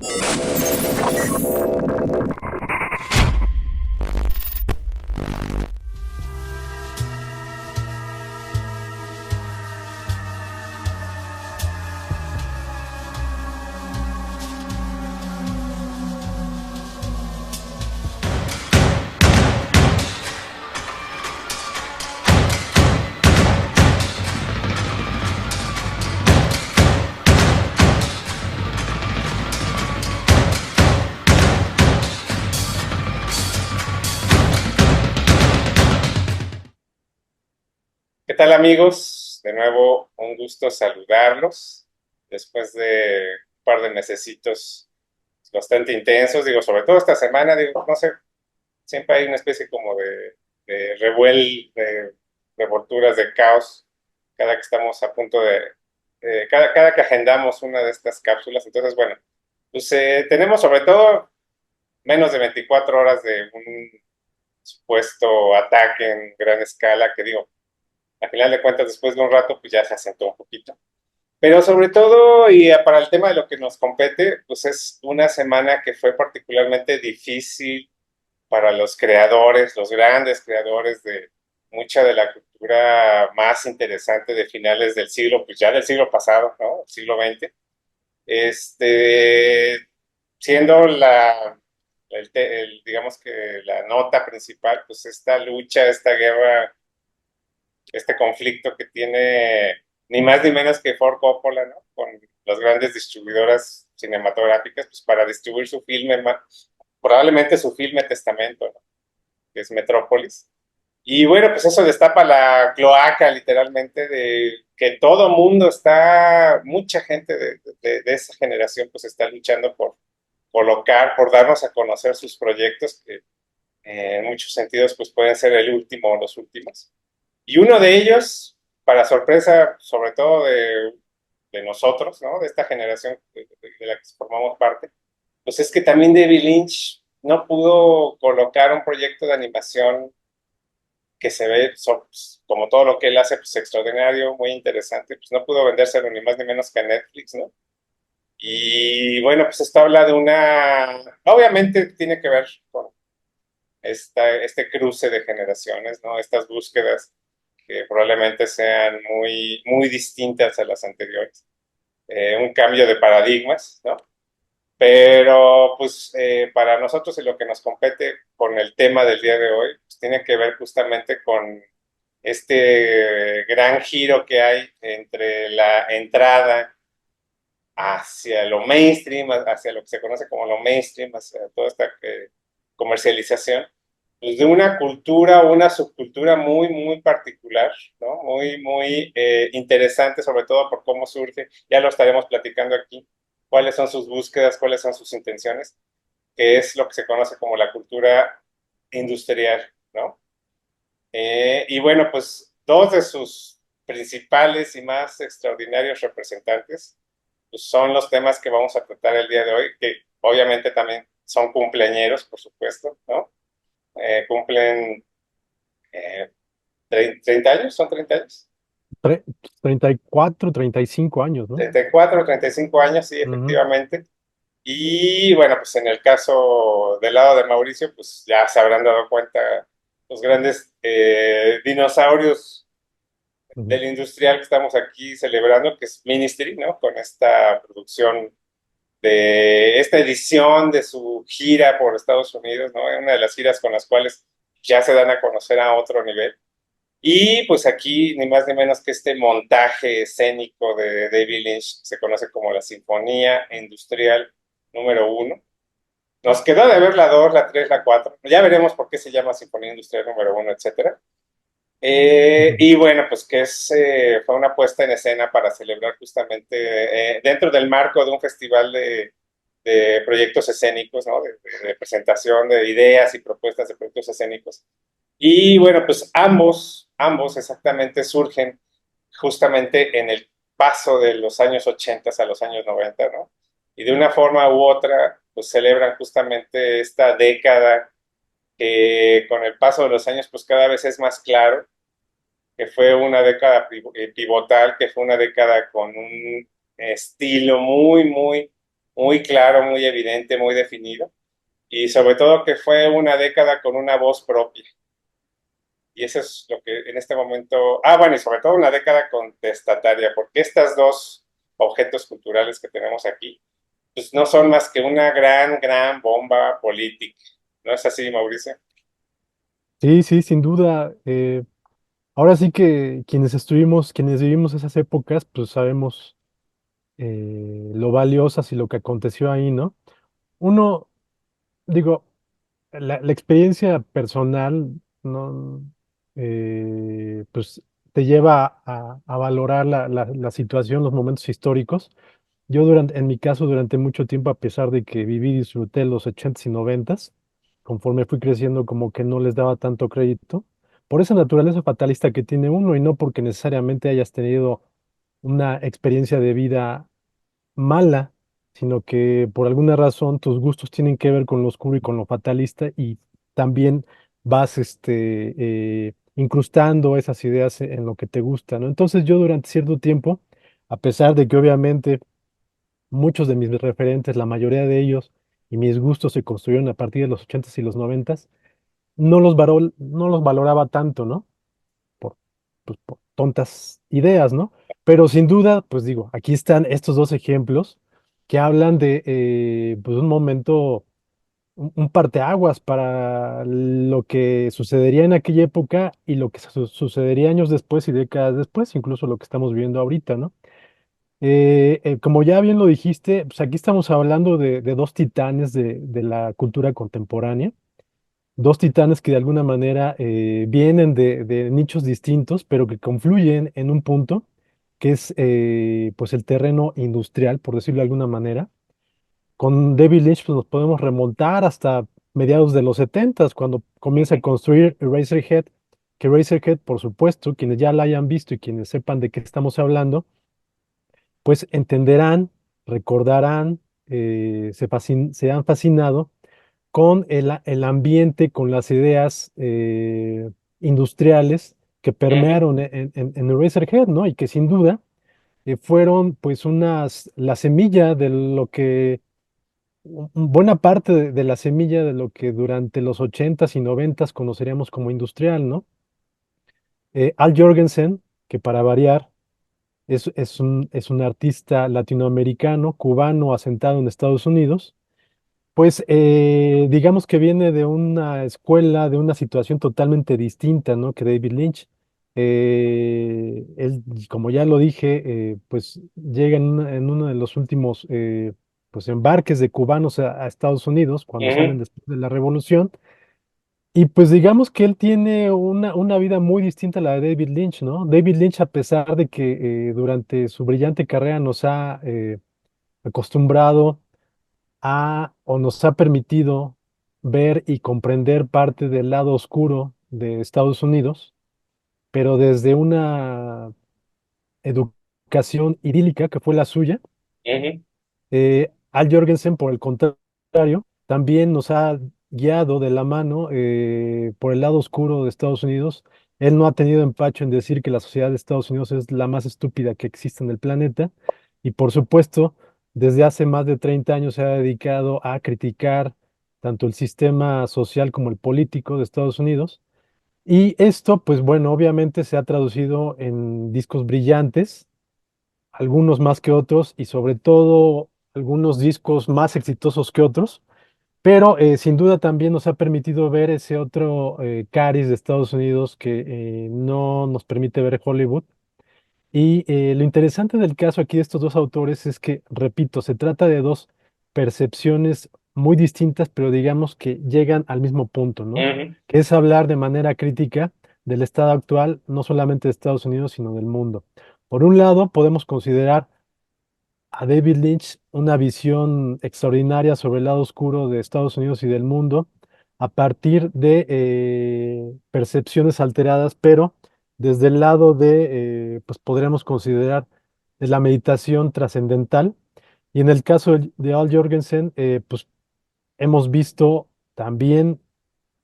¿Qué tal, amigos? De nuevo, un gusto saludarlos después de un par de mesecitos bastante intensos, digo, sobre todo esta semana, digo, no sé, siempre hay una especie como de revolturas, de caos, cada que estamos a punto cada que agendamos una de estas cápsulas. Entonces, bueno, pues tenemos sobre todo menos de 24 horas de un supuesto ataque en gran escala, que digo, al final de cuentas, después de un rato, pues ya se asentó un poquito. Pero sobre todo, y para el tema de lo que nos compete, pues es una semana que fue particularmente difícil para los creadores, los grandes creadores de mucha de la cultura más interesante de finales del siglo, pues ya del siglo pasado, ¿no? Siglo XX. Este, siendo digamos que la nota principal, pues esta lucha, esta guerra, este conflicto que tiene ni más ni menos que Ford Coppola, ¿no? Con las grandes distribuidoras cinematográficas, pues para distribuir su filme, probablemente su filme testamento, ¿no? Que es Metrópolis. Y bueno, pues eso destapa la cloaca literalmente de que todo mundo está, mucha gente de esa generación pues está luchando por colocar, por darnos a conocer sus proyectos que en muchos sentidos pues pueden ser el último o los últimos. Y uno de ellos, para sorpresa sobre todo de nosotros, ¿no? De esta generación de la que formamos parte, pues es que también David Lynch no pudo colocar un proyecto de animación que se ve, pues, como todo lo que él hace, pues extraordinario, muy interesante, pues no pudo vendérselo ni más ni menos que a Netflix, ¿no? Y bueno, pues esto habla de obviamente tiene que ver con este cruce de generaciones, ¿no? Estas búsquedas que probablemente sean muy, muy distintas a las anteriores. Un cambio de paradigmas, ¿no? Pero pues para nosotros y lo que nos compete con el tema del día de hoy, pues, tiene que ver justamente con este gran giro que hay entre la entrada hacia lo mainstream, hacia lo que se conoce como lo mainstream, hacia toda esta comercialización, pues de una cultura o una subcultura muy, muy particular, ¿no? Muy, muy interesante, sobre todo por cómo surge, ya lo estaremos platicando aquí, cuáles son sus búsquedas, cuáles son sus intenciones, que es lo que se conoce como la cultura industrial, ¿no? Y bueno, pues dos de sus principales y más extraordinarios representantes pues son los temas que vamos a tratar el día de hoy, que obviamente también son cumpleañeros, por supuesto, ¿no? Cumplen eh, 30 años, ¿son 30 años? Tre- 34, 35 años, ¿no? 34, 35 años, sí, Ujú. efectivamente. Y bueno, pues en el caso del lado de Mauricio, pues ya se habrán dado cuenta los grandes dinosaurios Ujú. del industrial que estamos aquí celebrando, que es Ministry, ¿no? Con esta producción de esta edición de su gira por Estados Unidos, ¿no? Una de las giras con las cuales ya se dan a conocer a otro nivel. Y pues aquí, ni más ni menos que este montaje escénico de David Lynch, se conoce como la Sinfonía Industrial número 1. Nos quedó de ver la 2, la 3, la 4. Ya veremos por qué se llama Sinfonía Industrial número 1, etcétera. Ujú. Y bueno, pues que fue una puesta en escena para celebrar justamente dentro del marco de un festival de proyectos escénicos, ¿no? De presentación de ideas y propuestas de proyectos escénicos. Y bueno, pues ambos exactamente surgen justamente en el paso de los años 80 a los años 90, ¿no? Y de una forma u otra, pues celebran justamente esta década que con el paso de los años, pues cada vez es más claro que fue una década pivotal, que fue una década con un estilo muy, muy muy claro, muy evidente, muy definido, y sobre todo que fue una década con una voz propia. Y eso es lo que en este momento, bueno, y sobre todo una década contestataria, porque estas dos objetos culturales que tenemos aquí, pues no son más que una gran, gran bomba política. ¿No es así, Mauricio? Sí, sí, sin duda. Ahora sí que quienes estuvimos, quienes vivimos esas épocas, pues sabemos lo valiosas y lo que aconteció ahí, ¿no? Uno, digo, la experiencia personal, ¿no? Pues te lleva a valorar la situación, los momentos históricos. Yo en mi caso, durante mucho tiempo, a pesar de que viví y disfruté los ochentas y noventas, conforme fui creciendo, como que no les daba tanto crédito, por esa naturaleza fatalista que tiene uno y no porque necesariamente hayas tenido una experiencia de vida mala, sino que por alguna razón tus gustos tienen que ver con lo oscuro y con lo fatalista y también vas incrustando esas ideas en lo que te gusta, ¿no? Entonces yo durante cierto tiempo, a pesar de que obviamente muchos de mis referentes, la mayoría de ellos y mis gustos se construyeron a partir de los ochentas y los noventas, no los valoraba tanto, ¿no? Por, pues, por tontas ideas, ¿no? Pero sin duda, pues digo, aquí están estos dos ejemplos que hablan de pues un momento, un parteaguas para lo que sucedería en aquella época y lo que sucedería años después y décadas después, incluso lo que estamos viviendo ahorita, ¿no? Como ya bien lo dijiste, pues aquí estamos hablando de dos titanes de la cultura contemporánea, dos titanes que de alguna manera vienen de nichos distintos, pero que confluyen en un punto que es pues el terreno industrial, por decirlo de alguna manera. Con David Lynch pues, nos podemos remontar hasta mediados de los 70 cuando comienza a construir Eraserhead, que Eraserhead, por supuesto, quienes ya la hayan visto y quienes sepan de qué estamos hablando, pues entenderán, recordarán, se han fascinado con el ambiente, con las ideas industriales que Ujú, permearon en Eraserhead, ¿no? Y que sin duda fueron pues la semilla de lo que, buena parte de la semilla de lo que durante los ochentas y noventas conoceríamos como industrial, ¿no? Al Jorgensen, que para variar es un artista latinoamericano, cubano, asentado en Estados Unidos. Pues digamos que viene de una escuela, de una situación totalmente distinta, ¿no? Que David Lynch. Él, como ya lo dije, pues llega en uno de los últimos pues embarques de cubanos a Estados Unidos cuando salen ujú, después de la revolución. Y pues digamos que él tiene una vida muy distinta a la de David Lynch, ¿no? David Lynch, a pesar de que durante su brillante carrera nos ha acostumbrado o nos ha permitido ver y comprender parte del lado oscuro de Estados Unidos, pero desde una educación idílica que fue la suya. ujú, Al Jorgensen, por el contrario, también nos ha guiado de la mano por el lado oscuro de Estados Unidos. Él no ha tenido empacho en decir que la sociedad de Estados Unidos es la más estúpida que existe en el planeta. Y por supuesto, desde hace más de 30 años se ha dedicado a criticar tanto el sistema social como el político de Estados Unidos. Y esto, pues bueno, obviamente se ha traducido en discos brillantes, algunos más que otros y sobre todo algunos discos más exitosos que otros, pero sin duda también nos ha permitido ver ese otro cariz de Estados Unidos que no nos permite ver Hollywood. Y lo interesante del caso aquí de estos dos autores es que, repito, se trata de dos percepciones muy distintas, pero digamos que llegan al mismo punto, ¿no? ujú, Que es hablar de manera crítica del estado actual, no solamente de Estados Unidos, sino del mundo. Por un lado, podemos considerar a David Lynch una visión extraordinaria sobre el lado oscuro de Estados Unidos y del mundo a partir de percepciones alteradas, pero desde el lado pues podríamos considerar de la meditación trascendental. Y en el caso de Al Jorgensen, pues hemos visto también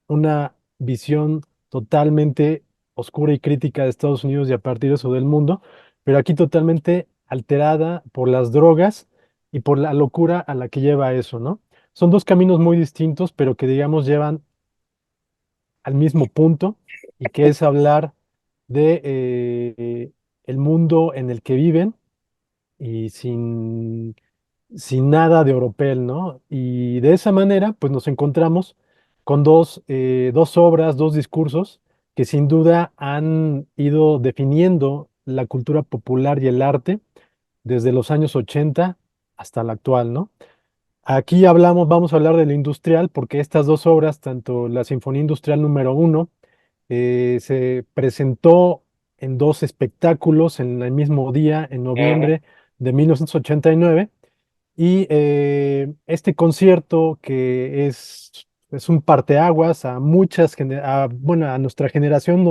una visión totalmente oscura y crítica de Estados Unidos y a partir de eso del mundo, pero aquí totalmente alterada por las drogas y por la locura a la que lleva eso, ¿no? Son dos caminos muy distintos, pero que digamos llevan al mismo punto y que es hablar de el mundo en el que viven y sin nada de oropel, ¿no? Y de esa manera, pues nos encontramos con dos obras, dos discursos que sin duda han ido definiendo la cultura popular y el arte desde los años 80 hasta la actual, ¿no? Aquí vamos a hablar de lo industrial, porque estas dos obras, tanto la Sinfonía Industrial número uno, se presentó en dos espectáculos en el mismo día, en Ujú. noviembre de 1989, y este concierto que es un parteaguas a bueno, a nuestra generación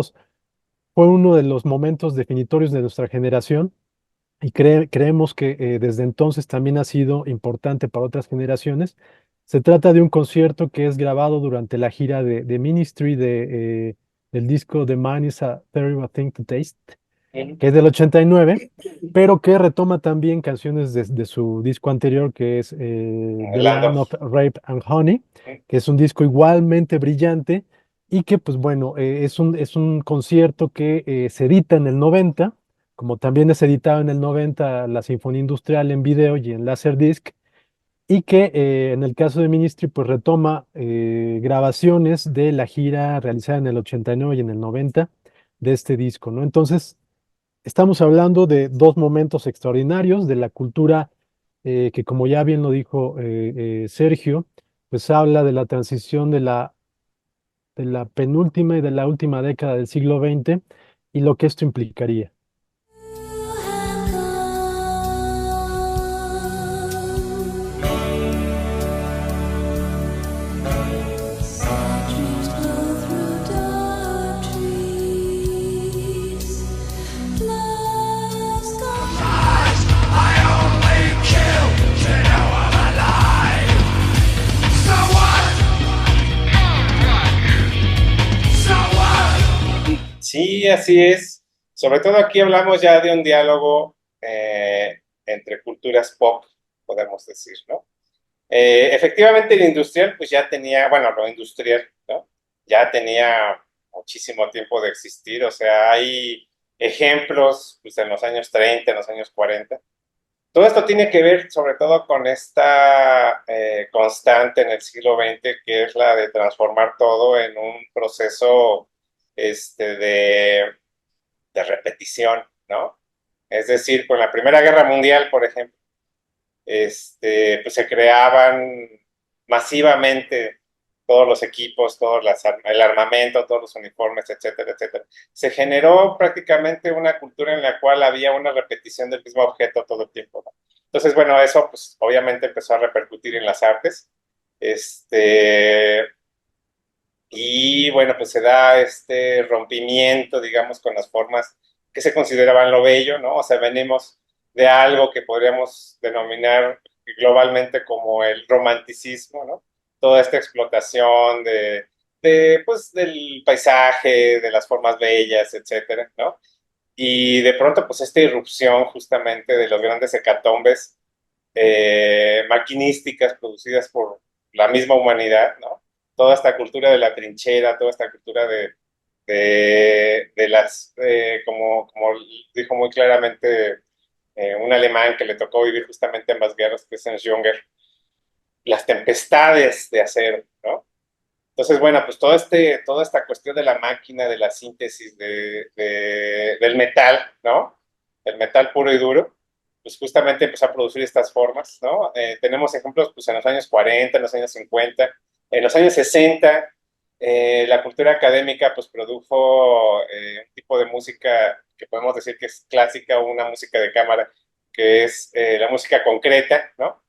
fue uno de los momentos definitorios de nuestra generación y creemos que desde entonces también ha sido importante para otras generaciones. Se trata de un concierto que es grabado durante la gira de Ministry del disco The Man is a Terrible Thing to Taste, Ujú. que es del 89, pero que retoma también canciones de su disco anterior, que es The Land Land of. of Rape and Honey, que es un disco igualmente brillante y que, pues bueno, es un concierto que se edita en el 90, como también es editado en el 90 la Sinfonía Industrial en video y en Laserdisc, y que en el caso de Ministry, pues retoma grabaciones de la gira realizada en el 89 y en el 90 de este disco, ¿no? Entonces, estamos hablando de dos momentos extraordinarios de la cultura que, como ya bien lo dijo Sergio, pues habla de la transición de la penúltima y de la última década del siglo XX y lo que esto implicaría. Sí, así es. Sobre todo aquí hablamos ya de un diálogo entre culturas pop, podemos decir, ¿no? Efectivamente, el industrial, pues ya tenía, bueno, lo industrial, ¿no? Ya tenía muchísimo tiempo de existir, o sea, hay ejemplos, pues en los años 30, en los años 40. Todo esto tiene que ver sobre todo con esta constante en el siglo XX, que es la de transformar todo en un proceso de repetición, ¿no? Es decir, con la Primera Guerra Mundial, por ejemplo, pues se creaban masivamente todos los equipos, el armamento, todos los uniformes, etcétera, etcétera. Se generó prácticamente una cultura en la cual había una repetición del mismo objeto todo el tiempo, ¿no? Entonces, bueno, eso pues obviamente empezó a repercutir en las artes. Este, y bueno, pues se da este rompimiento, digamos, con las formas que se consideraban lo bello, ¿no? O sea, venimos de algo que podríamos denominar globalmente como el romanticismo, ¿no? Toda esta explotación pues, del paisaje, de las formas bellas, etcétera, ¿no? Y de pronto, pues, esta irrupción justamente de los grandes hecatombes maquinísticas producidas por la misma humanidad, ¿no? Toda esta cultura de la trinchera, toda esta cultura de las, como dijo muy claramente un alemán que le tocó vivir justamente ambas guerras, que es Ernst Junger, las tempestades de acero, ¿no? Entonces, bueno, pues toda esta cuestión de la máquina, de la síntesis del metal, ¿no? El metal puro y duro, pues justamente empezó a producir estas formas, ¿no? Tenemos ejemplos pues en los años 40, en los años 50, en los años 60, la cultura académica pues produjo un tipo de música que podemos decir que es clásica, una música de cámara, que es la música concreta, ¿no?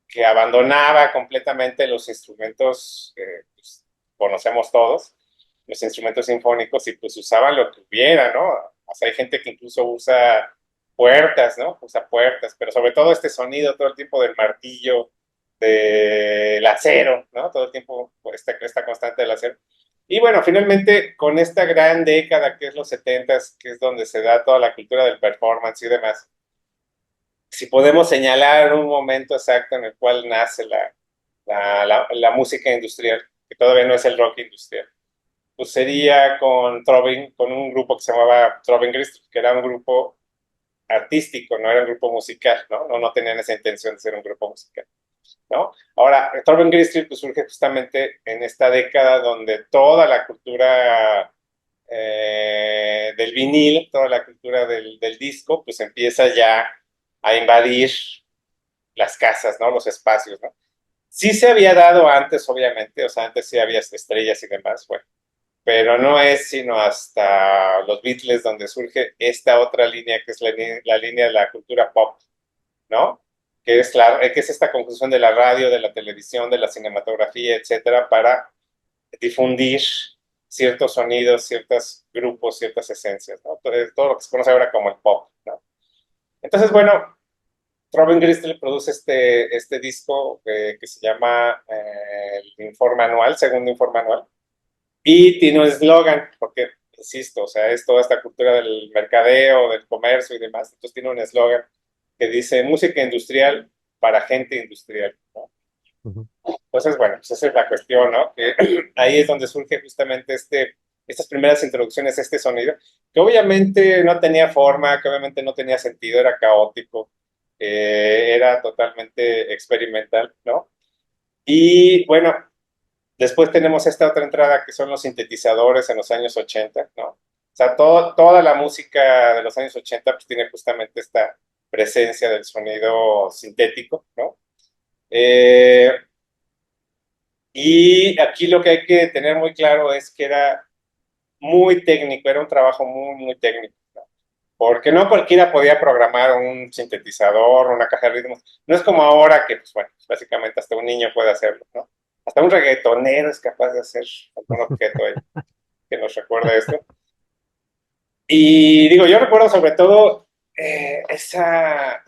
Que abandonaba completamente los instrumentos pues, conocemos todos, los instrumentos sinfónicos, y pues usaban lo que hubiera, ¿no? O sea, hay gente que incluso usa puertas, ¿no? Usa puertas, pero sobre todo este sonido todo el tiempo del martillo, del acero, ¿no? Todo el tiempo esta constante del acero. Y bueno, finalmente con esta gran década que es los 70s, que es donde se da toda la cultura del performance y demás, si podemos señalar un momento exacto en el cual nace la música industrial, que todavía no es el rock industrial, pues sería con un grupo que se llamaba Throbbing Gristle, que era un grupo artístico, no era un grupo musical, ¿no? No tenían esa intención de ser un grupo musical, ¿no? Ahora, Throbbing Gristle pues, surge justamente en esta década donde toda la cultura del vinil, toda la cultura del disco, pues empieza ya a invadir las casas, ¿no? Los espacios, ¿no? Sí se había dado antes, obviamente, o sea, antes sí había estrellas y demás, bueno, pero no es sino hasta los Beatles donde surge esta otra línea que es la línea de la cultura pop, ¿no? Que es esta conclusión de la radio, de la televisión, de la cinematografía, etcétera, para difundir ciertos sonidos, ciertos grupos, ciertas esencias, ¿no? Todo lo que se conoce ahora como el pop, ¿no? Entonces, bueno, Robin Gristle produce este disco que se llama el Informe Anual, segundo Informe Anual, y tiene un eslogan, porque, insisto, o sea, es toda esta cultura del mercadeo, del comercio y demás, entonces tiene un eslogan que dice música industrial para gente industrial, ¿no? Ujú. Entonces, bueno, pues esa es la cuestión, ¿no? Que ahí es donde surge justamente estas primeras introducciones a este sonido, que obviamente no tenía forma, que obviamente no tenía sentido, era caótico, era totalmente experimental, ¿no? Y bueno, después tenemos esta otra entrada que son los sintetizadores en los años 80, ¿no? O sea, toda la música de los años 80 pues tiene justamente esta presencia del sonido sintético, ¿no? Eh, y aquí lo que hay que tener muy claro es que era muy técnico, era un trabajo muy, muy técnico, ¿no? Porque no cualquiera podía programar un sintetizador, una caja de ritmos. No es como ahora que, pues bueno, básicamente hasta un niño puede hacerlo, ¿no? Hasta un reggaetonero es capaz de hacer algún objeto ahí que nos recuerda esto. Y digo, yo recuerdo sobre todo esa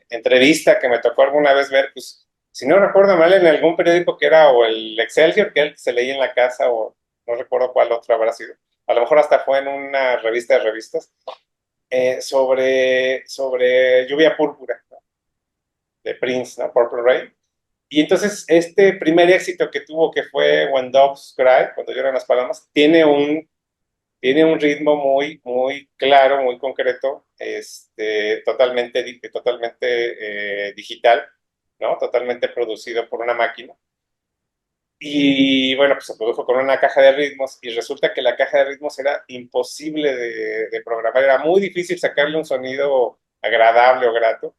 entrevista que me tocó alguna vez ver, pues, si no recuerdo mal, en algún periódico que era o el Excelsior, que él se leía en la casa, o no recuerdo cuál otro habrá sido. A lo mejor hasta fue en una revista de revistas, sobre Lluvia Púrpura, ¿no? De Prince, ¿no? Purple Rain. Y entonces este primer éxito que tuvo, que fue When Doves Cry, cuando lloran las palomas, tiene un ritmo muy, muy claro, muy concreto, totalmente digital, ¿no? Totalmente producido por una máquina. Y bueno, pues se produjo con una caja de ritmos y resulta que la caja de ritmos era imposible de programar, era muy difícil sacarle un sonido agradable o grato.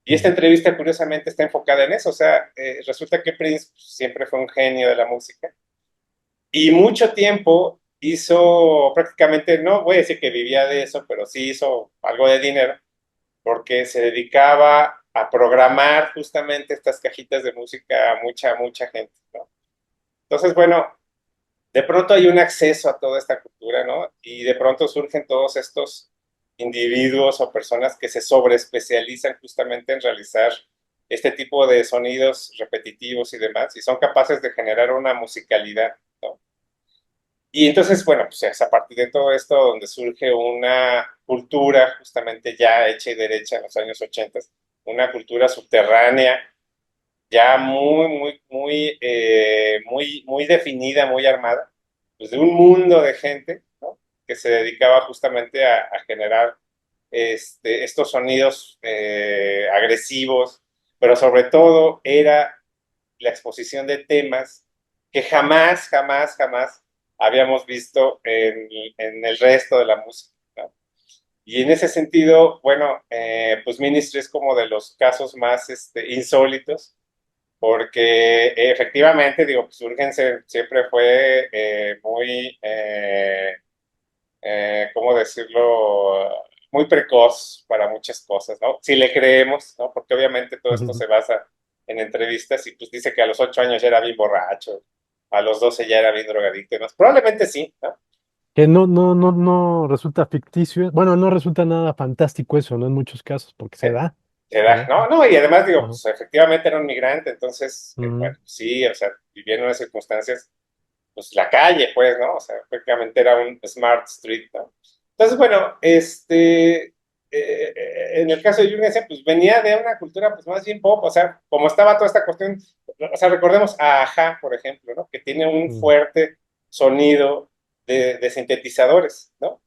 Y esta Ujú. entrevista curiosamente está enfocada en eso, o sea, resulta que Prince siempre fue un genio de la música y mucho tiempo hizo prácticamente, no voy a decir que vivía de eso, pero sí hizo algo de dinero, porque se dedicaba a programar justamente estas cajitas de música a mucha, mucha gente, ¿no? Entonces, bueno, de pronto hay un acceso a toda esta cultura, ¿no? Y de pronto surgen todos estos individuos o personas que se sobreespecializan justamente en realizar este tipo de sonidos repetitivos y demás, y son capaces de generar una musicalidad, ¿no? Y entonces, bueno, pues es a partir de todo esto donde surge una cultura justamente ya hecha y derecha en los años 80, una cultura subterránea, ya muy, muy, muy, muy, muy definida, muy armada, pues de un mundo de gente, ¿no? Que se dedicaba justamente a generar estos sonidos agresivos, pero sobre todo era la exposición de temas que jamás, jamás, jamás habíamos visto en el resto de la música, ¿no? Y en ese sentido, bueno, pues Ministry es como de los casos más insólitos, porque efectivamente, digo, pues Urgense siempre fue muy, ¿cómo decirlo? Muy precoz para muchas cosas, ¿no? Si le creemos, ¿no? Porque obviamente todo esto se basa en entrevistas y pues dice que a los 8 años ya era bien borracho, a los 12 ya era bien drogadicto, ¿no? Probablemente sí, ¿no? Que no resulta ficticio. Bueno, no resulta nada fantástico eso, ¿no? En muchos casos, porque se Eh, da, edad, ¿no? no, no, y además digo, Ajá. pues efectivamente era un migrante, entonces, Ujú. bueno, sí, o sea, vivía en unas circunstancias, pues la calle, pues, ¿no? O sea, prácticamente era un smart street, ¿no? Entonces, bueno, en el caso de Jürgensen, pues venía de una cultura pues más bien pop, o sea, como estaba toda esta cuestión, o sea, recordemos a Aja, por ejemplo, ¿no? Que tiene un Mm, fuerte sonido de sintetizadores, ¿no?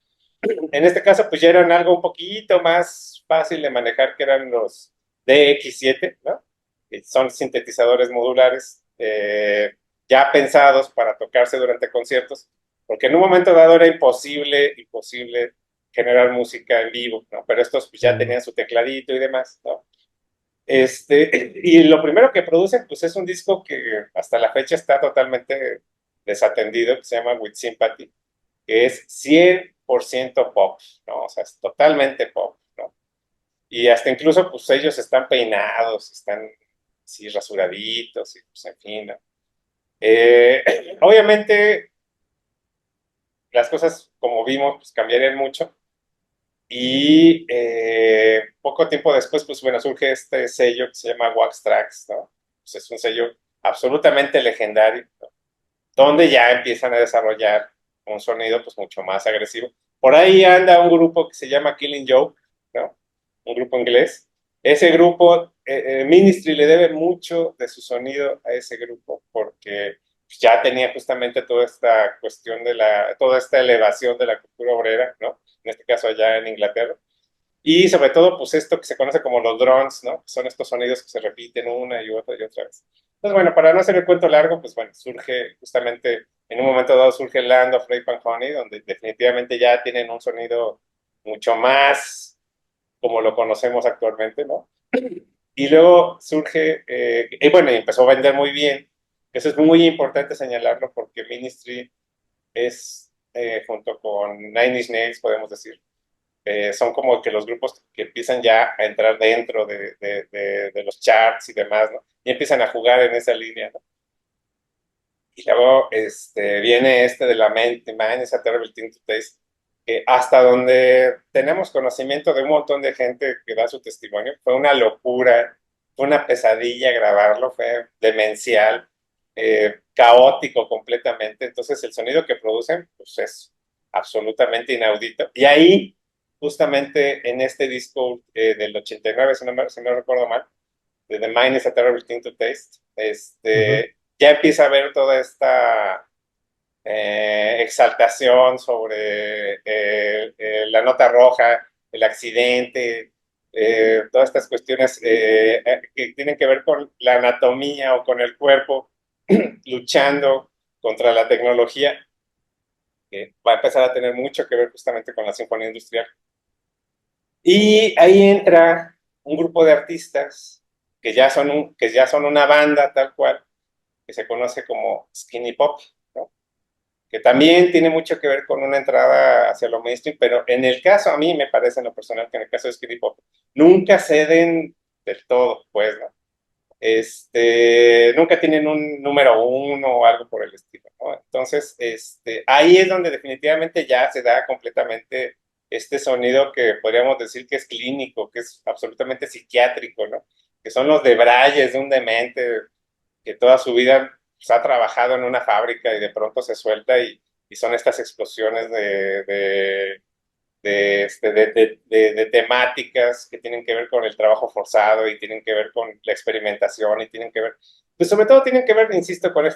En este caso, pues ya eran algo un poquito más fácil de manejar, que eran los DX7, ¿no? Que son sintetizadores modulares ya pensados para tocarse durante conciertos, porque en un momento dado era imposible generar música en vivo, ¿no? Pero estos pues, ya mm, tenían su tecladito y demás, ¿no? Y lo primero que producen, pues es un disco que hasta la fecha está totalmente desatendido, que se llama With Sympathy, que es 100% pop, ¿no? O sea, es totalmente pop, ¿no? Y hasta incluso, pues ellos están peinados, están así rasuraditos, y pues en fin, ¿no? Obviamente, las cosas, como vimos, pues cambiarían mucho. Y poco tiempo después, pues bueno, surge este sello que se llama Wax Trax, ¿no? Pues es un sello absolutamente legendario, ¿no? Donde ya empiezan a desarrollar un sonido pues mucho más agresivo. Por ahí anda un grupo que se llama Killing Joke, ¿no? Un grupo inglés. Ese grupo, Ministry le debe mucho de su sonido a ese grupo porque ya tenía justamente toda esta cuestión toda esta elevación de la cultura obrera, ¿no? En este caso allá en Inglaterra. Y sobre todo, pues esto que se conoce como los drones, ¿no? Son estos sonidos que se repiten una y otra vez. Entonces, bueno, para no hacer el cuento largo, pues bueno, surge justamente, en un momento dado surge Land of Rape and Honey, donde definitivamente ya tienen un sonido mucho más como lo conocemos actualmente, ¿no? Y luego surge, y bueno, y empezó a vender muy bien. Eso es muy importante señalarlo porque Ministry es, junto con Nine Inch Nails, podemos decir, son como que los grupos que empiezan ya a entrar dentro de los charts y demás, ¿no? Y empiezan a jugar en esa línea, ¿no? Y luego viene de la mente, Man, esa Terrible Thing to Taste, que hasta donde tenemos conocimiento de un montón de gente que da su testimonio, fue una locura, fue una pesadilla grabarlo, fue demencial, caótico completamente. Entonces el sonido que producen pues es absolutamente inaudito. Y ahí, justamente en este disco del 89, si no recuerdo mal, de The Mind is a Terrible Thing to Taste, ujú. ya empieza a haber toda esta exaltación sobre la nota roja, el accidente, todas estas cuestiones que tienen que ver con la anatomía o con el cuerpo luchando contra la tecnología, que va a empezar a tener mucho que ver justamente con la sinfonía industrial. Y ahí entra un grupo de artistas que ya son una banda tal cual, que se conoce como Skinny Pop, ¿no? Que también tiene mucho que ver con una entrada hacia lo mainstream, pero en el caso, a mí me parece en lo personal que en el caso de Skinny Pop, nunca ceden del todo, pues, ¿no? Nunca tienen un número uno o algo por el estilo, ¿no? Entonces, ahí es donde definitivamente ya se da completamente este sonido que podríamos decir que es clínico, que es absolutamente psiquiátrico, ¿no? Que son los debrayes de un demente que toda su vida pues, ha trabajado en una fábrica y de pronto se suelta y son estas explosiones de temáticas que tienen que ver con el trabajo forzado y tienen que ver con la experimentación y tienen que ver, pues sobre todo tienen que ver, insisto, con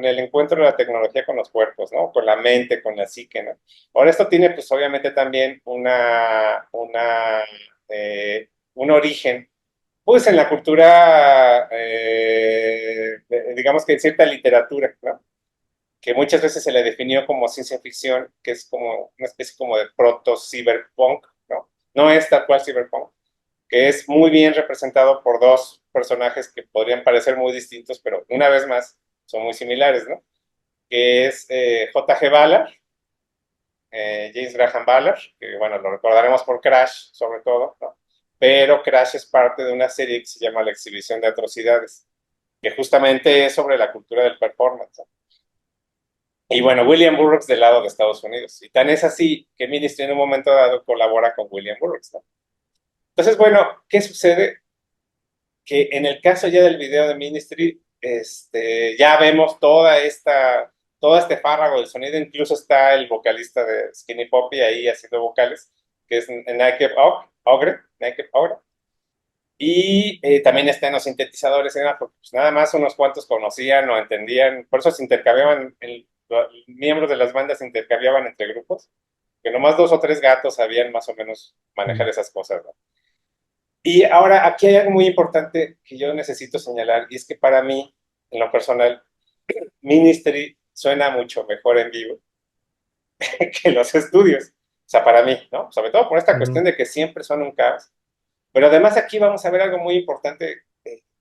el encuentro de la tecnología con los cuerpos, ¿no? Con la mente, con la psique, ¿no? Ahora esto tiene pues obviamente también un origen pues en la cultura, digamos que en cierta literatura, ¿no? Que muchas veces se le definió como ciencia ficción, que es como una especie como de proto-cyberpunk, ¿no? No es tal cual cyberpunk, que es muy bien representado por dos personajes que podrían parecer muy distintos, pero una vez más son muy similares, ¿no? Que es J. G. Ballard, James Graham Ballard, que bueno, lo recordaremos por Crash, sobre todo, ¿no? Pero Crash es parte de una serie que se llama La Exhibición de Atrocidades, que justamente es sobre la cultura del performance, ¿no? Y bueno, William Burroughs del lado de Estados Unidos. Y tan es así que Ministry en un momento dado colabora con William Burroughs, ¿no? Entonces, bueno, ¿qué sucede? Que en el caso ya del video de Ministry, ya vemos todo este fárrago del sonido, incluso está el vocalista de Skinny Poppy ahí haciendo vocales, que es Nike Up, Ogre, Naked Ogre. Y también están los sintetizadores, porque pues, nada más unos cuantos conocían o entendían, por eso se intercambiaban, los miembros de las bandas se intercambiaban entre grupos, que nomás dos o tres gatos sabían más o menos manejar Mm, esas cosas, ¿no? Y ahora aquí hay algo muy importante que yo necesito señalar, y es que para mí, en lo personal, Ministry suena mucho mejor en vivo que los estudios. O sea, para mí, ¿no? Sobre todo por esta ujú, cuestión de que siempre son un caos. Pero además aquí vamos a ver algo muy importante,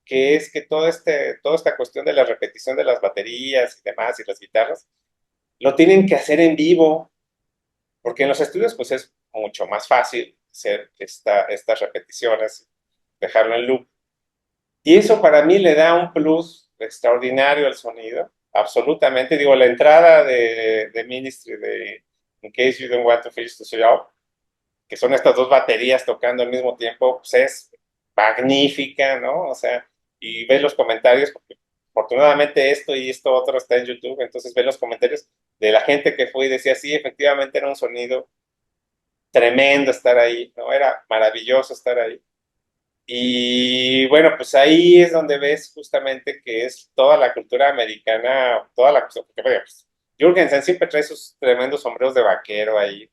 que es que toda esta cuestión de la repetición de las baterías y demás y las guitarras, lo tienen que hacer en vivo, porque en los estudios pues es mucho más fácil hacer estas repeticiones, dejarlo en loop. Y eso para mí le da un plus extraordinario al sonido, absolutamente. Digo, la entrada de Ministry de In Case You Don't Want to Finish the Show, que son estas dos baterías tocando al mismo tiempo, pues es magnífica, ¿no? O sea, y ves los comentarios, porque afortunadamente esto y esto otro está en YouTube, entonces ves los comentarios de la gente que fue y decía, sí, efectivamente era un sonido tremendo estar ahí, ¿no? Era maravilloso estar ahí. Y bueno, pues ahí es donde ves justamente que es toda la cultura americana, toda la cosa, porque bueno, pues, Jürgensen siempre trae sus tremendos sombreros de vaquero ahí.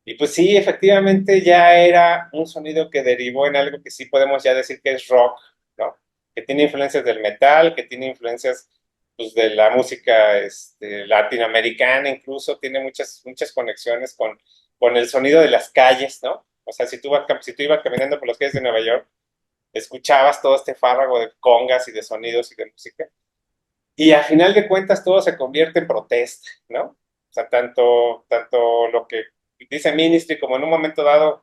Y pues sí, efectivamente ya era un sonido que derivó en algo que sí podemos ya decir que es rock, ¿no? Que tiene influencias del metal, que tiene influencias pues, de la música latinoamericana, incluso tiene muchas conexiones con el sonido de las calles, ¿no? O sea, si tú ibas caminando por las calles de Nueva York, escuchabas todo este fárrago de congas y de sonidos y de música. Y a final de cuentas todo se convierte en protesta, ¿no? O sea, tanto lo que dice Ministry como en un momento dado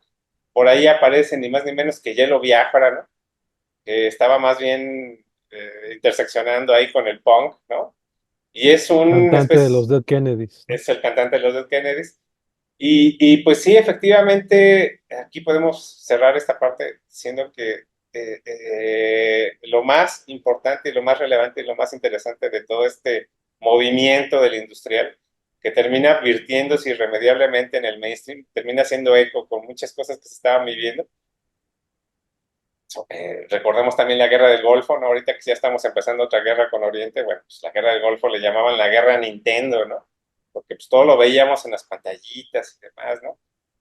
por ahí aparece ni más ni menos que Yellow Biafra, ¿no? Que estaba más bien interseccionando ahí con el punk, ¿no? Y es un cantante de los especie, Dead Kennedys, ¿no? es el cantante de los Dead Kennedys. Y pues sí, efectivamente, aquí podemos cerrar esta parte diciendo que lo más importante y lo más relevante y lo más interesante de todo este movimiento del industrial, que termina virtiéndose irremediablemente en el mainstream, termina haciendo eco con muchas cosas que se estaban viviendo. Recordemos también la guerra del Golfo, ¿no? Ahorita que ya estamos empezando otra guerra con Oriente, bueno, pues la guerra del Golfo le llamaban la guerra Nintendo, ¿no? Porque pues todo lo veíamos en las pantallitas y demás, ¿no?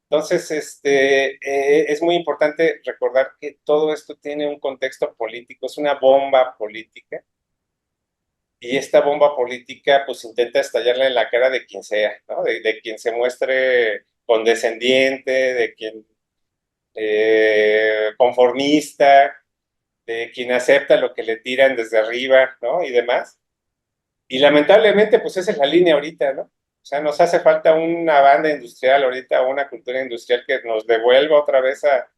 Entonces, es muy importante recordar que todo esto tiene un contexto político, es una bomba política, y esta bomba política pues intenta estallarle en la cara de quien sea, ¿no? De quien se muestre condescendiente, de quien conformista, de quien acepta lo que le tiran desde arriba, ¿no? Y demás. Y lamentablemente, pues esa es la línea ahorita, ¿no? O sea, nos hace falta una banda industrial ahorita, una cultura industrial que nos devuelva otra vez a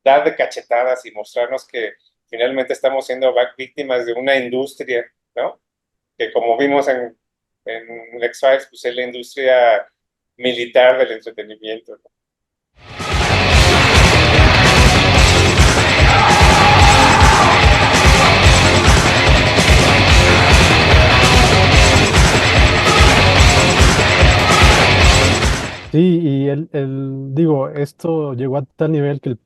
dar de cachetadas y mostrarnos que finalmente estamos siendo víctimas de una industria, ¿no? Que como vimos en X-Files, pues es la industria militar del entretenimiento, ¿no? Sí, y digo, esto llegó a tal nivel que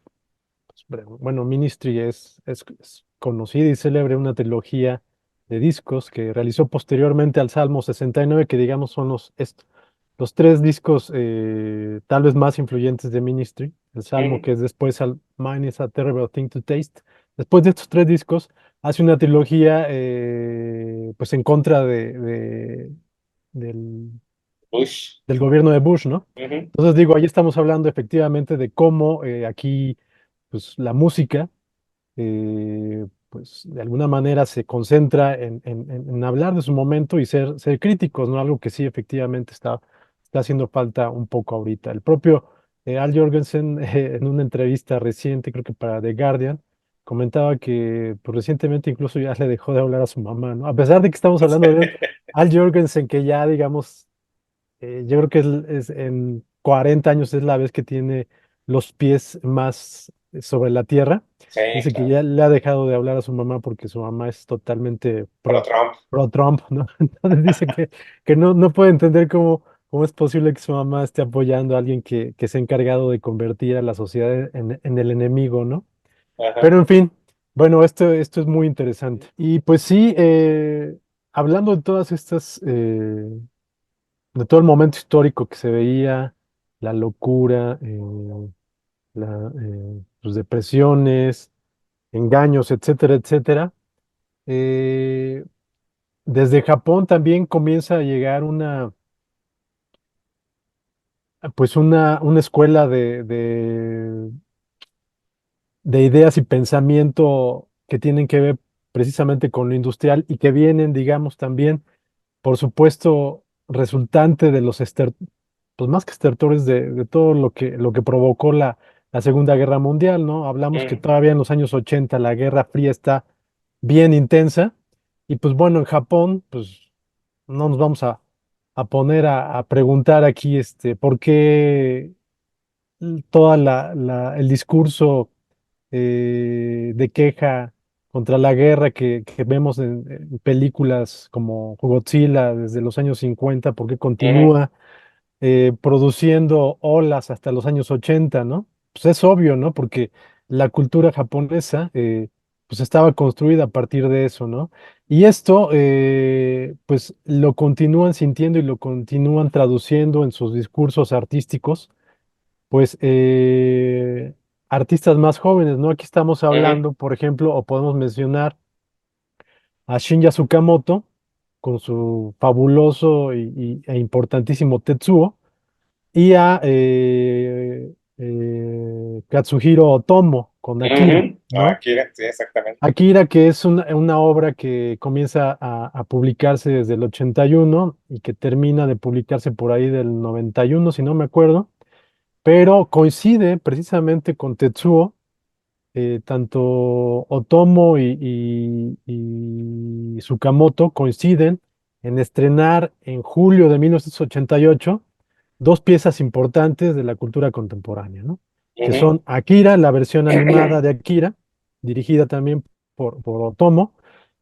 bueno, Ministry es conocida y célebre una trilogía de discos que realizó posteriormente al Salmo 69, que digamos son los tres discos tal vez más influyentes de Ministry. El Salmo, Mm, que es después al Mine is a Terrible Thing to Taste. Después de estos tres discos, hace una trilogía pues en contra del, Bush. del gobierno de Bush, ¿no? Ujú. Entonces digo, ahí estamos hablando efectivamente de cómo aquí pues la música pues de alguna manera se concentra en hablar de su momento y ser críticos, ¿no? Algo que sí efectivamente está haciendo falta un poco ahorita. El propio Al Jorgensen en una entrevista reciente, creo que para The Guardian, comentaba que pues, recientemente incluso ya le dejó de hablar a su mamá, ¿no? A pesar de que estamos hablando de un Al Jorgensen que ya, digamos, yo creo que en 40 años es la vez que tiene los pies más sobre la tierra. Sí, Dice que claro. ya le ha dejado de hablar a su mamá porque su mamá es totalmente Pro Trump. pro Trump, ¿no? Entonces dice que no puede entender ¿Cómo es posible que su mamá esté apoyando a alguien que se ha encargado de convertir a la sociedad en el enemigo, ¿no? Ajá. Pero en fin, bueno, esto es muy interesante. Y pues sí, hablando de todas estas, de todo el momento histórico que se veía, la locura, pues depresiones, engaños, etcétera, etcétera, eh, desde Japón también comienza a llegar pues una escuela de ideas y pensamiento que tienen que ver precisamente con lo industrial y que vienen, digamos, también, por supuesto, resultante de los pues más que estertores de todo lo que provocó la Segunda Guerra Mundial, ¿no? Hablamos que Mm, todavía en los años 80 la Guerra Fría está bien intensa y pues bueno, en Japón, pues no nos vamos a poner a preguntar aquí, por qué toda el discurso de queja contra la guerra que vemos en películas como Godzilla desde los años 50, por qué ujú, continúa produciendo olas hasta los años 80, ¿no? Pues es obvio, ¿no? Porque la cultura japonesa pues estaba construida a partir de eso, ¿no? Y esto pues lo continúan sintiendo y lo continúan traduciendo en sus discursos artísticos pues artistas más jóvenes, ¿no? Aquí estamos ujú, hablando, por ejemplo, o podemos mencionar a Shinya Tsukamoto con su fabuloso e importantísimo Tetsuo y a Katsuhiro Otomo con Akira, ujú. Ah, ¿no? Akira, sí, exactamente. Akira, que es una obra que comienza a publicarse desde el 81 y que termina de publicarse por ahí del 91, si no me acuerdo, pero coincide precisamente con Tetsuo, tanto Otomo y Tsukamoto coinciden en estrenar en julio de 1988 dos piezas importantes de la cultura contemporánea, ¿no? Que Ujú, son Akira, la versión animada de Akira, dirigida también por Otomo,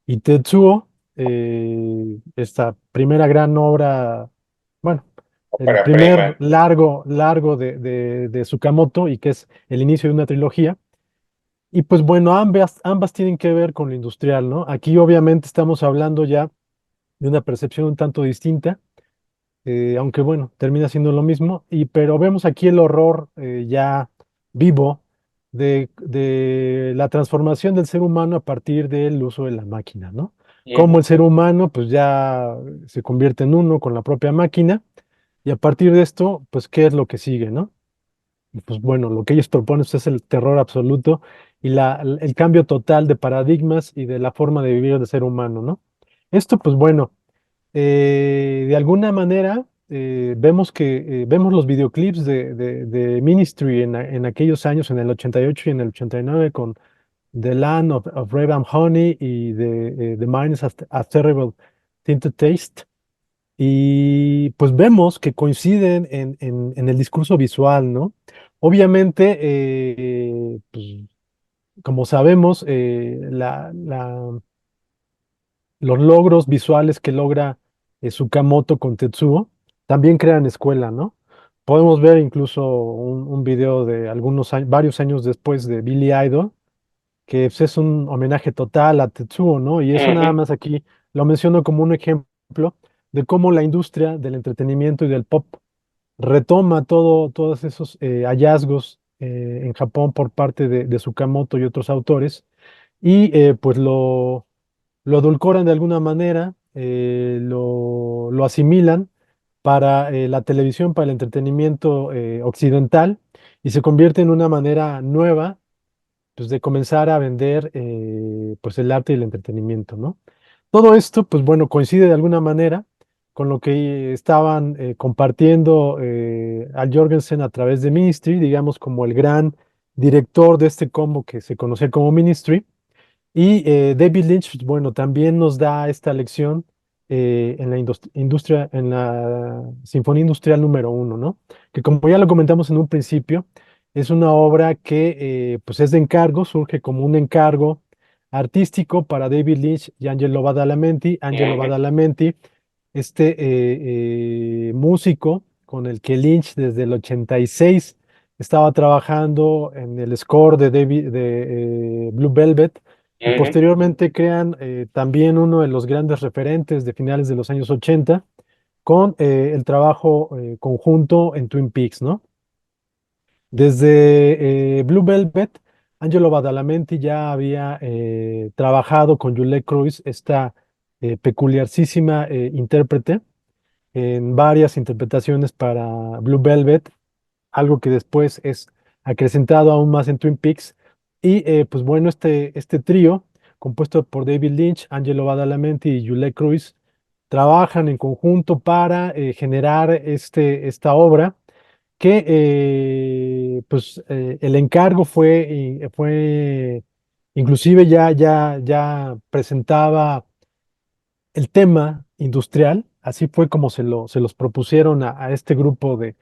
y Tetsuo, esta primera gran obra, bueno, el ópera primer prima. largo de Tsukamoto y que es el inicio de una trilogía. Y pues bueno, ambas tienen que ver con lo industrial, ¿no? Aquí obviamente estamos hablando ya de una percepción un tanto distinta, aunque bueno, termina siendo lo mismo, pero vemos aquí el horror ya vivo de la transformación del ser humano a partir del uso de la máquina, ¿no? Cómo Ujú, el ser humano pues ya se convierte en uno con la propia máquina y a partir de esto, pues, ¿qué es lo que sigue, no? Y pues bueno, lo que ellos proponen pues, es el terror absoluto y el cambio total de paradigmas y de la forma de vivir del ser humano, ¿no? Esto, pues bueno, de alguna manera vemos los videoclips de Ministry en aquellos años, en el 88 y en el 89, con The Land of Rave and Honey y The Mind is a Terrible Thing to Taste. Y pues vemos que coinciden en el discurso visual, ¿no? Obviamente, pues, como sabemos, los logros visuales que logra Tsukamoto con Tetsuo también crean escuela, ¿no? Podemos ver incluso un video de varios años después de Billy Idol, que pues, es un homenaje total a Tetsuo, ¿no? Y eso nada ujú, más aquí lo menciono como un ejemplo de cómo la industria del entretenimiento y del pop retoma todos esos hallazgos en Japón por parte de Tsukamoto y otros autores y pues lo edulcoran de alguna manera, lo asimilan para la televisión, para el entretenimiento occidental y se convierte en una manera nueva pues, de comenzar a vender pues el arte y el entretenimiento, ¿no? Todo esto, pues bueno, coincide de alguna manera con lo que estaban compartiendo Al Jorgensen a través de Ministry, digamos como el gran director de este combo que se conocía como Ministry. Y David Lynch, pues, bueno, también nos da esta lección en la industria, en la Sinfonía Industrial número 1, ¿no? Que como ya lo comentamos en un principio, es una obra que pues es de encargo, surge como un encargo artístico para David Lynch y Angelo Badalamenti. Angelo ujú. Badalamenti músico con el que Lynch desde el 86 estaba trabajando en el score de Blue Velvet, y Ujú. posteriormente crean también uno de los grandes referentes de finales de los años 80 con el trabajo conjunto en Twin Peaks, ¿no? Desde Blue Velvet, Angelo Badalamenti ya había trabajado con Juliette Cruz, esta peculiarísima intérprete, en varias interpretaciones para Blue Velvet, algo que después es acrecentado aún más en Twin Peaks. Y pues bueno, este trío, compuesto por David Lynch, Angelo Badalamenti y Juliette Cruz, trabajan en conjunto para generar esta obra que pues el encargo fue inclusive ya presentaba el tema industrial, así fue como se los propusieron a este grupo de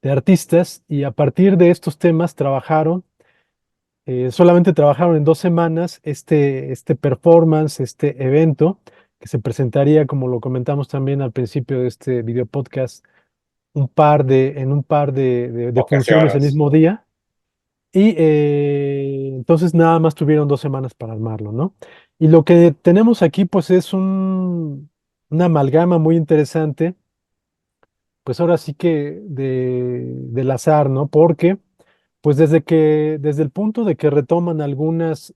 artistas, y a partir de estos temas solamente trabajaron en 2 semanas este performance, este evento, que se presentaría, como lo comentamos también al principio de este video podcast, en un par de funciones el Ocasiones. mismo día. Y entonces nada más tuvieron 2 semanas para armarlo, ¿no? Y lo que tenemos aquí, pues es una amalgama muy interesante, pues ahora sí que del azar, ¿no? Porque, pues desde el punto de que retoman algunos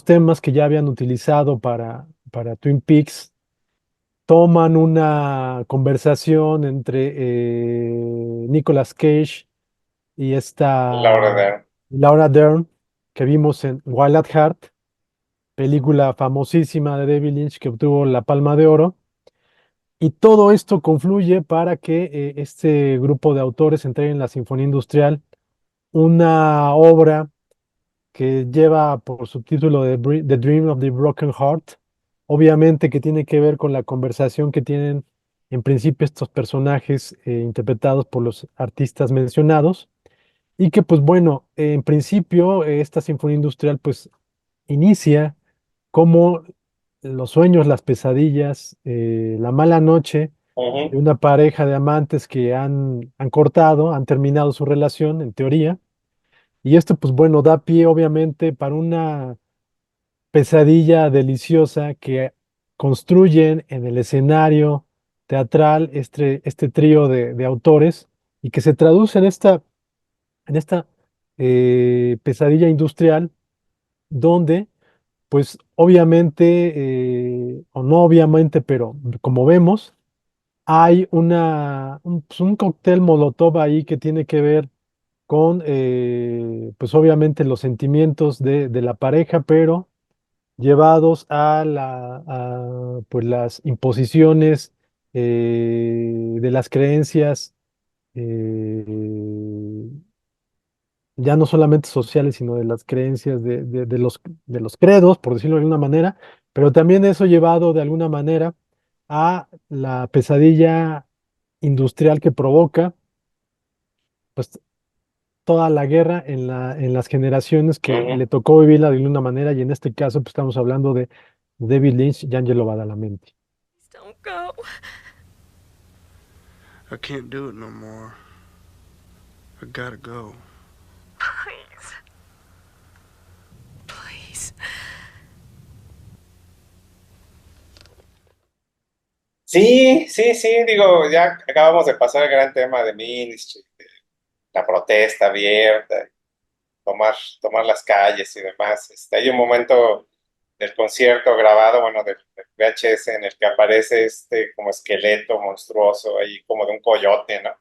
temas que ya habían utilizado para Twin Peaks, toman una conversación entre Nicolas Cage y Laura esta Dern. Laura Dern, que vimos en Wild at Heart, película famosísima de David Lynch que obtuvo la Palma de Oro. Y todo esto confluye para que este grupo de autores entreguen la Sinfonía Industrial, una obra que lleva por subtítulo The Dream of the Broken Heart, obviamente que tiene que ver con la conversación que tienen en principio estos personajes interpretados por los artistas mencionados, y que pues bueno, en principio esta Sinfonía Industrial pues inicia como los sueños, las pesadillas, la mala noche de Ujú, una pareja de amantes que han cortado, han terminado su relación, en teoría. Y esto, pues bueno, da pie obviamente para una pesadilla deliciosa que construyen en el escenario teatral este trío de autores, y que se traduce en esta pesadilla industrial, donde pues obviamente, o no obviamente, pero como vemos, hay pues, un cóctel Molotov ahí que tiene que ver con, pues obviamente los sentimientos de la pareja, pero llevados pues las imposiciones de las creencias, eh, ya no solamente sociales, sino de las creencias de los credos, por decirlo de alguna manera, pero también eso llevado de alguna manera a la pesadilla industrial que provoca, pues, toda la guerra en las generaciones que ujú. le tocó vivirla de alguna manera, y en este caso pues, estamos hablando de David Lynch y Angelo Badalamenti. Don't go. I can't do it no more. I gotta go. Please. Please. Sí, sí, sí, digo, ya acabamos de pasar el gran tema de Ministry, la protesta abierta, tomar, tomar las calles y demás. Hay un momento del concierto grabado, bueno, del VHS, en el que aparece como esqueleto monstruoso ahí, como de un coyote, ¿no?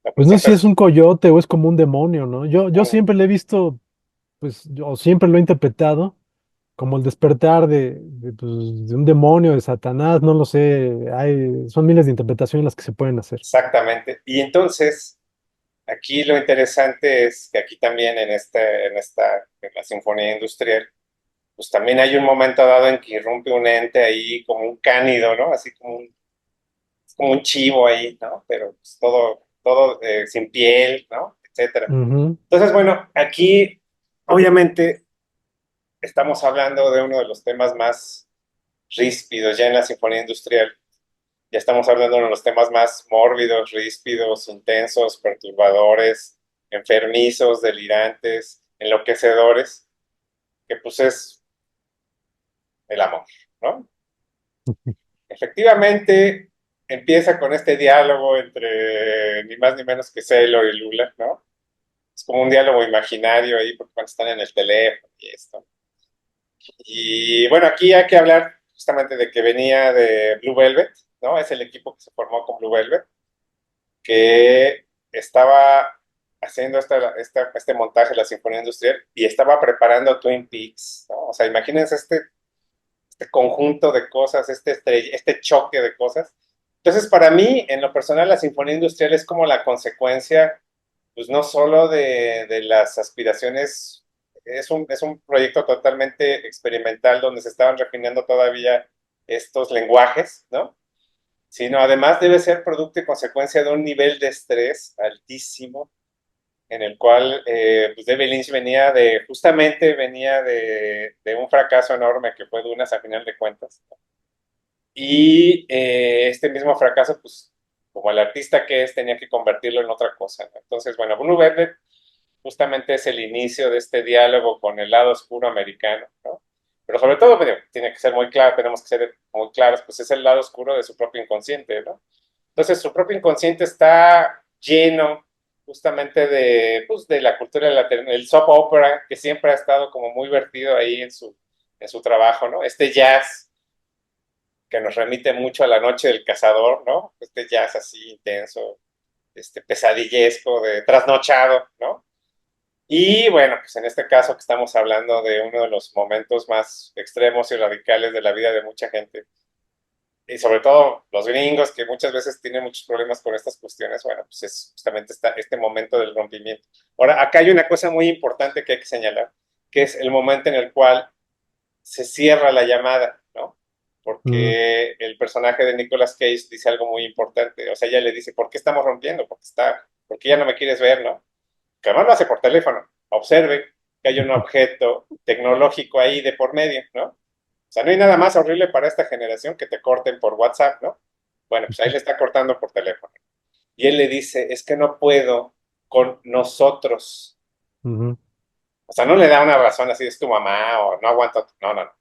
Pues Pues no sé si siempre es un coyote o es como un demonio, ¿no? Yo un- siempre le he visto, pues, yo siempre lo he interpretado como el despertar pues, de un demonio, de Satanás, no lo sé, son miles de interpretaciones las que se pueden hacer. exactamente. Y entonces, aquí lo interesante es que aquí también en la Sinfonía Industrial, pues también hay un momento dado en que irrumpe un ente ahí como un cánido, ¿no? Así como un chivo ahí, ¿no? Pero pues, todo sin piel, ¿no? Etcétera. Ujú. Entonces, bueno, aquí obviamente estamos hablando de uno de los temas más ríspidos ya en la sinfonía industrial. Ya estamos hablando de los temas más mórbidos, ríspidos, intensos, perturbadores, enfermizos, delirantes, enloquecedores, que pues es el amor, ¿no? Efectivamente, empieza con este diálogo entre ni más ni menos que Sailor y Lula, ¿no? Es como un diálogo imaginario ahí, porque cuando están en el teléfono y esto. Y bueno, aquí hay que hablar justamente de que venía de Blue Velvet, ¿no? Es el equipo que se formó con Blue Velvet, que estaba haciendo este montaje de la Sinfonía Industrial y estaba preparando Twin Peaks, ¿no? O sea, imagínense este conjunto de cosas, este choque de cosas. Entonces, para mí, en lo personal, la Sinfonía Industrial es como la consecuencia, pues no solo de las aspiraciones, es un proyecto totalmente experimental donde se estaban refinando todavía estos lenguajes, ¿no? Sino además debe ser producto y consecuencia de un nivel de estrés altísimo en el cual pues David Lynch justamente venía de un fracaso enorme que fue Dunas a final de cuentas. Y este mismo fracaso, pues como el artista que es, tenía que convertirlo en otra cosa, ¿no? Entonces, bueno, Blue Velvet justamente es el inicio de este diálogo con el lado oscuro americano, ¿no? Pero sobre todo, bueno, tiene que ser muy claro, tenemos que ser muy claros, pues es el lado oscuro de su propio inconsciente, ¿no? Entonces, su propio inconsciente está lleno justamente pues, de la cultura del soap opera, que siempre ha estado como muy vertido ahí en su trabajo, ¿no? Este jazz que nos remite mucho a La Noche del Cazador, ¿no? Este jazz así intenso, pesadillesco, de trasnochado, ¿no? Y bueno, pues en este caso que estamos hablando de uno de los momentos más extremos y radicales de la vida de mucha gente, y sobre todo los gringos, que muchas veces tienen muchos problemas con estas cuestiones, bueno, pues es justamente este momento del rompimiento. Ahora, acá hay una cosa muy importante que hay que señalar, que es el momento en el cual se cierra la llamada, ¿no? Mm, Porque el personaje de Nicolas Cage dice algo muy importante, o sea, ella le dice, ¿por qué estamos rompiendo? Porque ya no me quieres ver, ¿no? Que además lo hace por teléfono. Observe que hay un objeto tecnológico ahí de por medio, ¿no? O sea, no hay nada más horrible para esta generación que te corten por WhatsApp, ¿no? Bueno, pues ahí le está cortando por teléfono. Y él le dice, es que no puedo con nosotros. ujú, O sea, no le da una razón así, es tu mamá o no aguanto. No, no, no.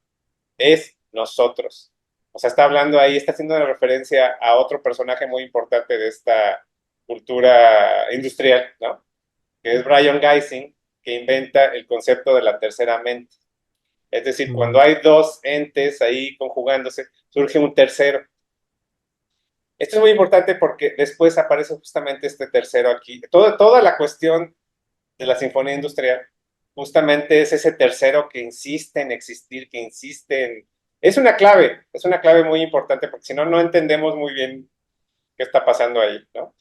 Es nosotros. O sea, está hablando ahí, está haciendo una referencia a otro personaje muy importante de esta cultura industrial, ¿no? Que es Brian Geising, que inventa el concepto de la tercera mente. Es decir, cuando mm, hay dos entes ahí conjugándose, surge un tercero. Esto es muy importante porque después aparece justamente este tercero aquí. Toda la cuestión de la sinfonía industrial justamente es ese tercero que insiste en existir, que insiste en... Es una clave muy importante porque si no, no entendemos muy bien qué está pasando ahí, ¿no?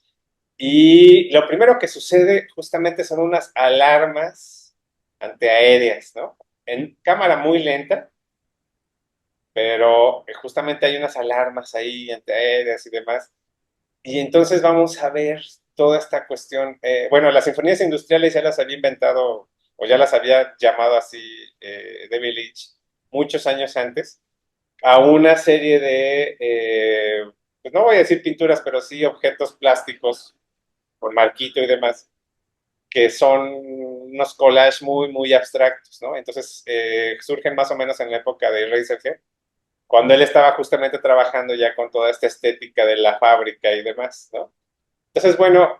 Y lo primero que sucede justamente son unas alarmas antiaéreas, ¿no? En cámara muy lenta, pero justamente hay unas alarmas ahí antiaéreas y demás. Y entonces vamos a ver toda esta cuestión. Bueno, las sinfonías industriales ya las había inventado o ya las había llamado así David Lynch muchos años antes, a una serie de, pues no voy a decir pinturas, pero sí objetos plásticos con marquito y demás, que son unos collages muy, muy abstractos, ¿no? Entonces surgen más o menos en la época de Razorhead, cuando él estaba justamente trabajando ya con toda esta estética de la fábrica y demás, ¿no? Entonces, bueno,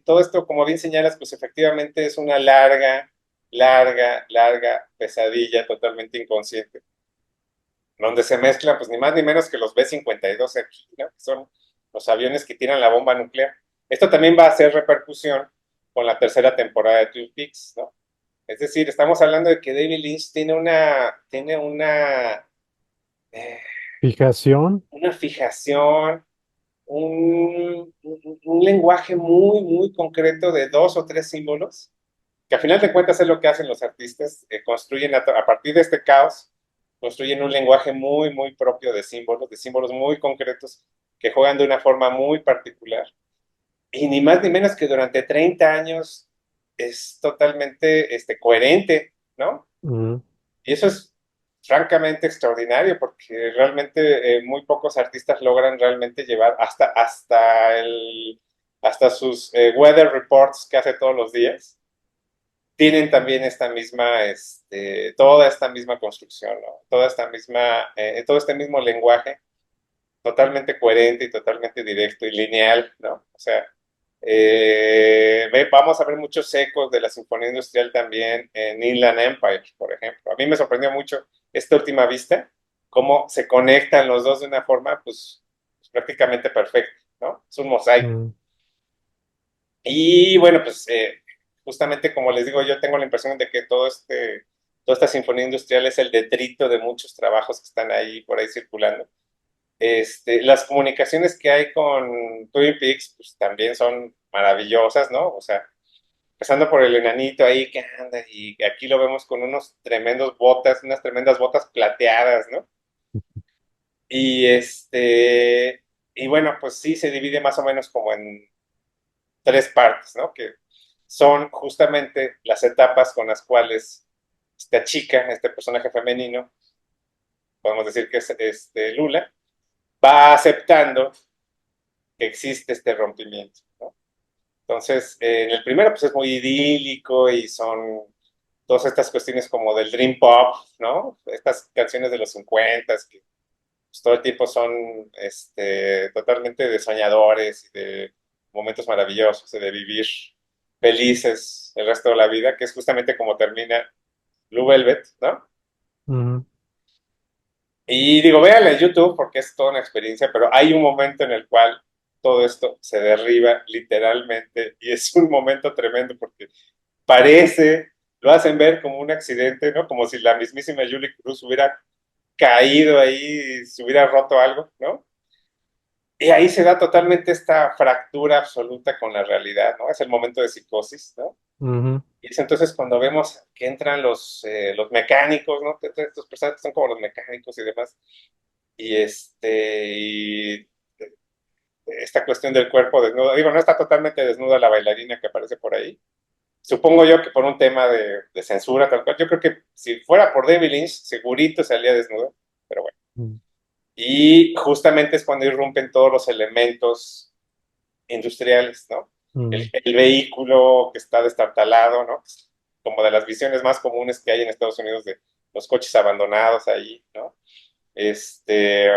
todo esto, como bien señalas, pues efectivamente es una larga, larga, larga pesadilla totalmente inconsciente, donde se mezclan, pues ni más ni menos que los B-52 aquí, ¿no? Que son los aviones que tiran la bomba nuclear. Esto también va a hacer repercusión con la tercera temporada de Twin Peaks, ¿no? Es decir, estamos hablando de que David Lynch eh, fijación. una fijación, un lenguaje muy, muy concreto de dos o tres símbolos, que a final de cuentas es lo que hacen los artistas, construyen a partir de este caos, construyen un lenguaje muy, muy propio de símbolos muy concretos que juegan de una forma muy particular. Y ni más ni menos que durante 30 años es totalmente coherente, ¿no? Mm, Y eso es francamente extraordinario, porque realmente muy pocos artistas logran realmente llevar hasta sus weather reports que hace todos los días. Tienen también esta misma, toda esta misma construcción, ¿no? Todo este mismo lenguaje totalmente coherente y totalmente directo y lineal, ¿no? O sea, vamos a ver muchos ecos de la Sinfonía Industrial también en Inland Empire, por ejemplo. A mí me sorprendió mucho esta última vista, cómo se conectan los dos de una forma, pues prácticamente perfecta, ¿no? Es un mosaico. Mm, Y bueno, pues justamente como les digo, yo tengo la impresión de que toda esta Sinfonía Industrial es el detrito de muchos trabajos que están ahí por ahí circulando. Las comunicaciones que hay con Twin Peaks, pues también son maravillosas, ¿no? O sea, empezando por el enanito ahí que anda, y aquí lo vemos con unas tremendas botas plateadas, ¿no? Y y bueno, pues sí se divide más o menos como en tres partes, ¿no? Que son justamente las etapas con las cuales esta chica, este personaje femenino, podemos decir que es Lula, va aceptando que existe este rompimiento, ¿no? Entonces, en el primero, pues es muy idílico y son todas estas cuestiones como del dream pop, ¿no? Estas canciones de los 50 que pues, todo el tiempo son totalmente de soñadores y de momentos maravillosos, y de vivir felices el resto de la vida, que es justamente como termina Blue Velvet, ¿no? mm, Y digo, véanla en YouTube porque es toda una experiencia, pero hay un momento en el cual todo esto se derriba literalmente y es un momento tremendo porque lo hacen ver como un accidente, ¿no? Como si la mismísima Julie Cruz hubiera caído ahí y se hubiera roto algo, ¿no? Y ahí se da totalmente esta fractura absoluta con la realidad, ¿no? Es el momento de psicosis, ¿no? ujú, Y es entonces cuando vemos que entran los mecánicos, ¿no? Estos personajes son como los mecánicos y demás, y esta cuestión del cuerpo desnudo, digo, no está totalmente desnuda la bailarina que aparece por ahí. Supongo yo que por un tema de censura, tal cual. Yo creo que si fuera por David Lynch, segurito salía desnudo, pero bueno. mm, Y justamente es cuando irrumpen todos los elementos industriales, ¿no? mm, El vehículo que está destartalado, ¿no? Como de las visiones más comunes que hay en Estados Unidos de los coches abandonados ahí, ¿no? Este,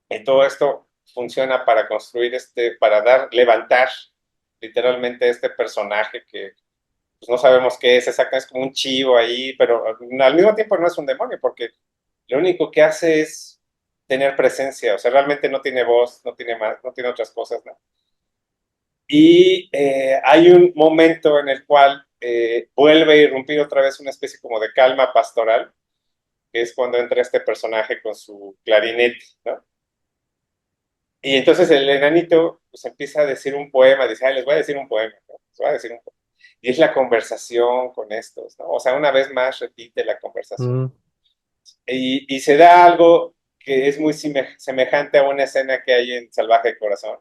y todo esto funciona para construir levantar literalmente este personaje que pues, no sabemos qué es exactamente, es como un chivo ahí, pero al mismo tiempo no es un demonio, porque lo único que hace es tener presencia, o sea, realmente no tiene voz, no tiene más, no tiene otras cosas, ¿no? Y hay un momento en el cual vuelve a irrumpir otra vez una especie como de calma pastoral, que es cuando entra este personaje con su clarinete, ¿no? Y entonces el enanito pues empieza a decir un poema, dice, ay, les voy a decir un poema, ¿no? Les voy a decir un poema. Y es la conversación con estos, ¿no? O sea, una vez más repite la conversación. mm, Y se da algo que es muy semejante a una escena que hay en Salvaje de Corazón,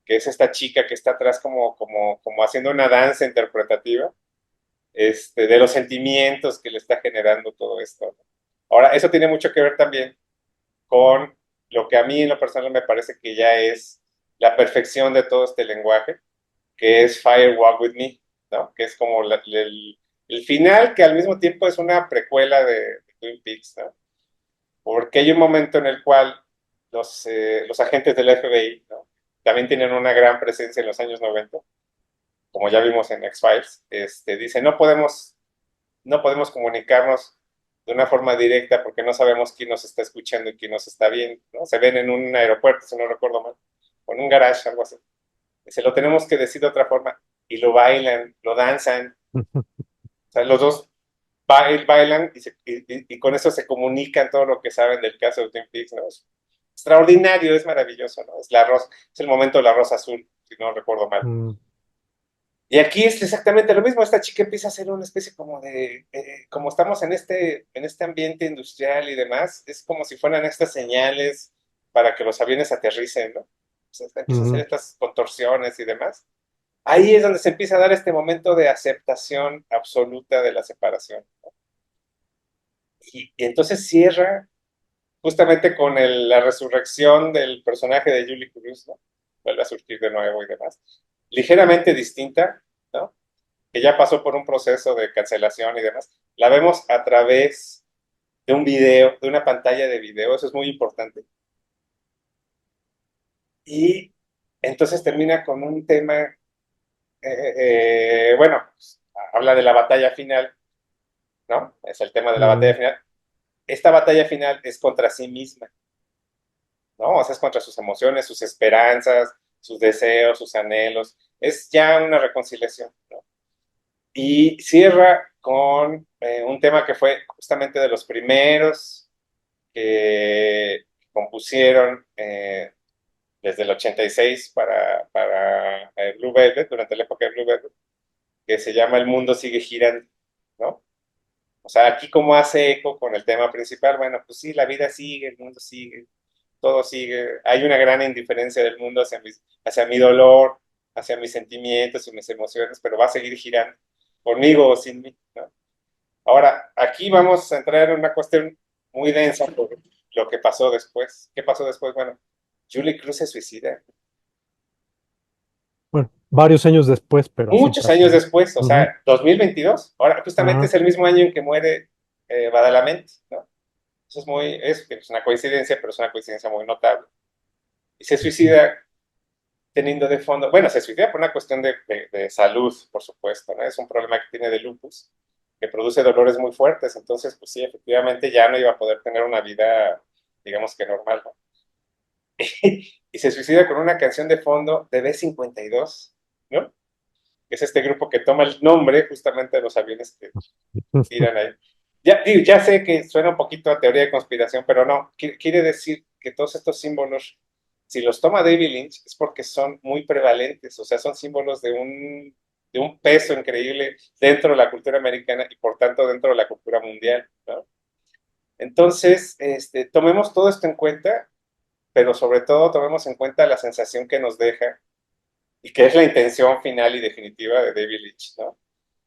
que es esta chica que está atrás como haciendo una danza interpretativa, de los sentimientos que le está generando todo esto, ¿no? Ahora, eso tiene mucho que ver también con lo que a mí en lo personal me parece que ya es la perfección de todo este lenguaje, que es Fire Walk With Me, ¿no? Que es como el final que al mismo tiempo es una precuela de Twin Peaks, ¿no? Porque hay un momento en el cual los agentes del FBI, ¿no? También tienen una gran presencia en los años 90, como ya vimos en X-Files, dicen, no podemos comunicarnos de una forma directa porque no sabemos quién nos está escuchando y quién nos está viendo, ¿no? Se ven en un aeropuerto, si no recuerdo mal, o en un garage, algo así. Se lo tenemos que decir de otra forma. Y lo bailan, lo danzan. O sea, los dos bailan y con eso se comunican todo lo que saben del caso de Twin Peaks, ¿no? Es extraordinario, es maravilloso, ¿no? Es el momento de la rosa azul, si no recuerdo mal. mm, Y aquí es exactamente lo mismo, esta chica empieza a hacer una especie como como estamos en este ambiente industrial y demás, es como si fueran estas señales para que los aviones aterricen, ¿no? O sea, empieza a hacer ujú, estas contorsiones y demás. Ahí es donde se empieza a dar este momento de aceptación absoluta de la separación, ¿no? Y entonces cierra justamente con la resurrección del personaje de Julie Cruz, ¿no? Vuelve a surgir de nuevo y demás. Ligeramente distinta, ¿no? Que ya pasó por un proceso de cancelación y demás. La vemos a través de un video, de una pantalla de video, eso es muy importante. Y entonces termina con un tema, bueno, pues, habla de la batalla final, ¿no? Es el tema de la batalla Mm, final. Esta batalla final es contra sí misma, ¿no? O sea, es contra sus emociones, sus esperanzas, sus deseos, sus anhelos. Es ya una reconciliación, ¿no? Y cierra con un tema que fue justamente de los primeros que compusieron desde el 86 para Blue Velvet, durante la época de Blue Velvet, que se llama El mundo sigue girando, ¿no? O sea, aquí como hace eco con el tema principal, bueno, pues sí, la vida sigue, el mundo sigue, todo sigue. Hay una gran indiferencia del mundo hacia mi dolor, hacia mis sentimientos y mis emociones, pero va a seguir girando, conmigo o sin mí, ¿no? Ahora, aquí vamos a entrar en una cuestión muy densa por lo que pasó después. ¿Qué pasó después? Bueno, Julie Cruz se suicida. bueno, varios años después, pero así Muchos años pasó. después, o Ujú. sea, 2022. Ahora, justamente Ajá. es el mismo año en que muere Badalamenti, ¿no? Eso es una coincidencia, pero es una coincidencia muy notable. Y se Ujú. suicida teniendo de fondo, bueno, se suicida por una cuestión de salud, por supuesto, ¿no? Es un problema que tiene de lupus, que produce dolores muy fuertes, entonces, pues sí, efectivamente ya no iba a poder tener una vida, digamos que normal, ¿no? Y se suicida con una canción de fondo de B-52, ¿no? Que es este grupo que toma el nombre justamente de los aviones que tiran ahí. Ya, digo, ya sé que suena un poquito a teoría de conspiración, pero no, quiere decir que todos estos símbolos, si los toma David Lynch, es porque son muy prevalentes, o sea, son símbolos de un peso increíble dentro de la cultura americana y por tanto dentro de la cultura mundial, ¿no? Entonces, tomemos todo esto en cuenta, pero sobre todo tomemos en cuenta la sensación que nos deja y que es la intención final y definitiva de David Lynch, ¿no?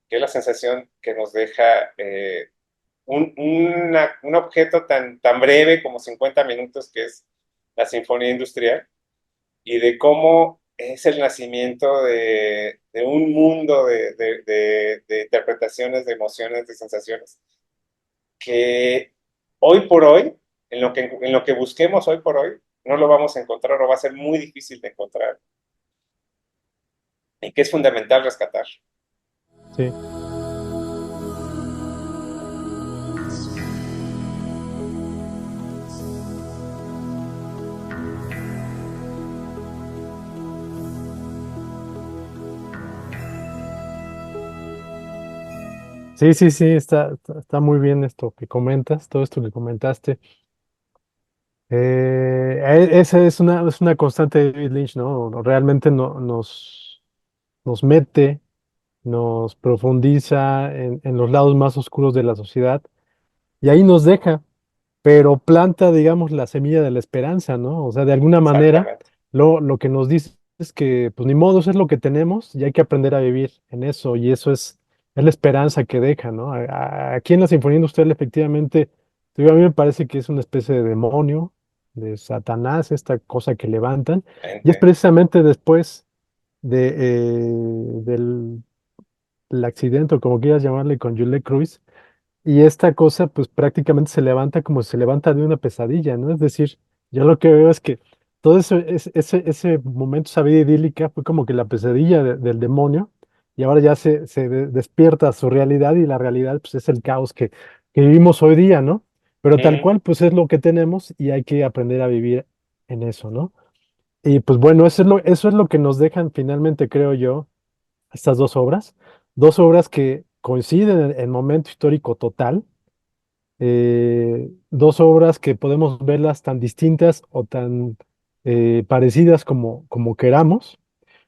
Que es la sensación que nos deja un objeto tan breve como 50 minutos que es la Sinfonía Industrial y de cómo es el nacimiento de un mundo de interpretaciones, de emociones, de sensaciones, que hoy por hoy, en lo que busquemos hoy por hoy, no lo vamos a encontrar o va a ser muy difícil de encontrar y que es fundamental rescatar. Sí, sí, sí, sí, está muy bien esto que comentas, todo esto que comentaste. Esa es una constante de David Lynch, ¿no? Realmente nos mete, nos profundiza en los lados más oscuros de la sociedad y ahí nos deja, pero planta, digamos, la semilla de la esperanza, ¿no? O sea, de alguna manera, Exactamente. lo que nos dice es que, pues ni modo, eso es lo que tenemos y hay que aprender a vivir en eso, y eso es la esperanza que deja, ¿no? Aquí en la Sinfonía Industrial, efectivamente, te digo, a mí me parece que es una especie de demonio, de Satanás, esta cosa que levantan, y es precisamente después del el accidente, o como quieras llamarle, con Juliette Cruz, y esta cosa, pues prácticamente se levanta como se levanta de una pesadilla, ¿no? Es decir, yo lo que veo es que todo eso, ese momento, esa vida idílica, fue como que la pesadilla del demonio, y ahora ya despierta su realidad, y la realidad, pues es el caos que vivimos hoy día, ¿no? Pero tal Uh-huh. cual, pues es lo que tenemos, y hay que aprender a vivir en eso, ¿no? Y pues bueno, eso es lo que nos dejan finalmente, creo yo, estas dos obras que coinciden en momento histórico total, dos obras que podemos verlas tan distintas o tan parecidas como queramos,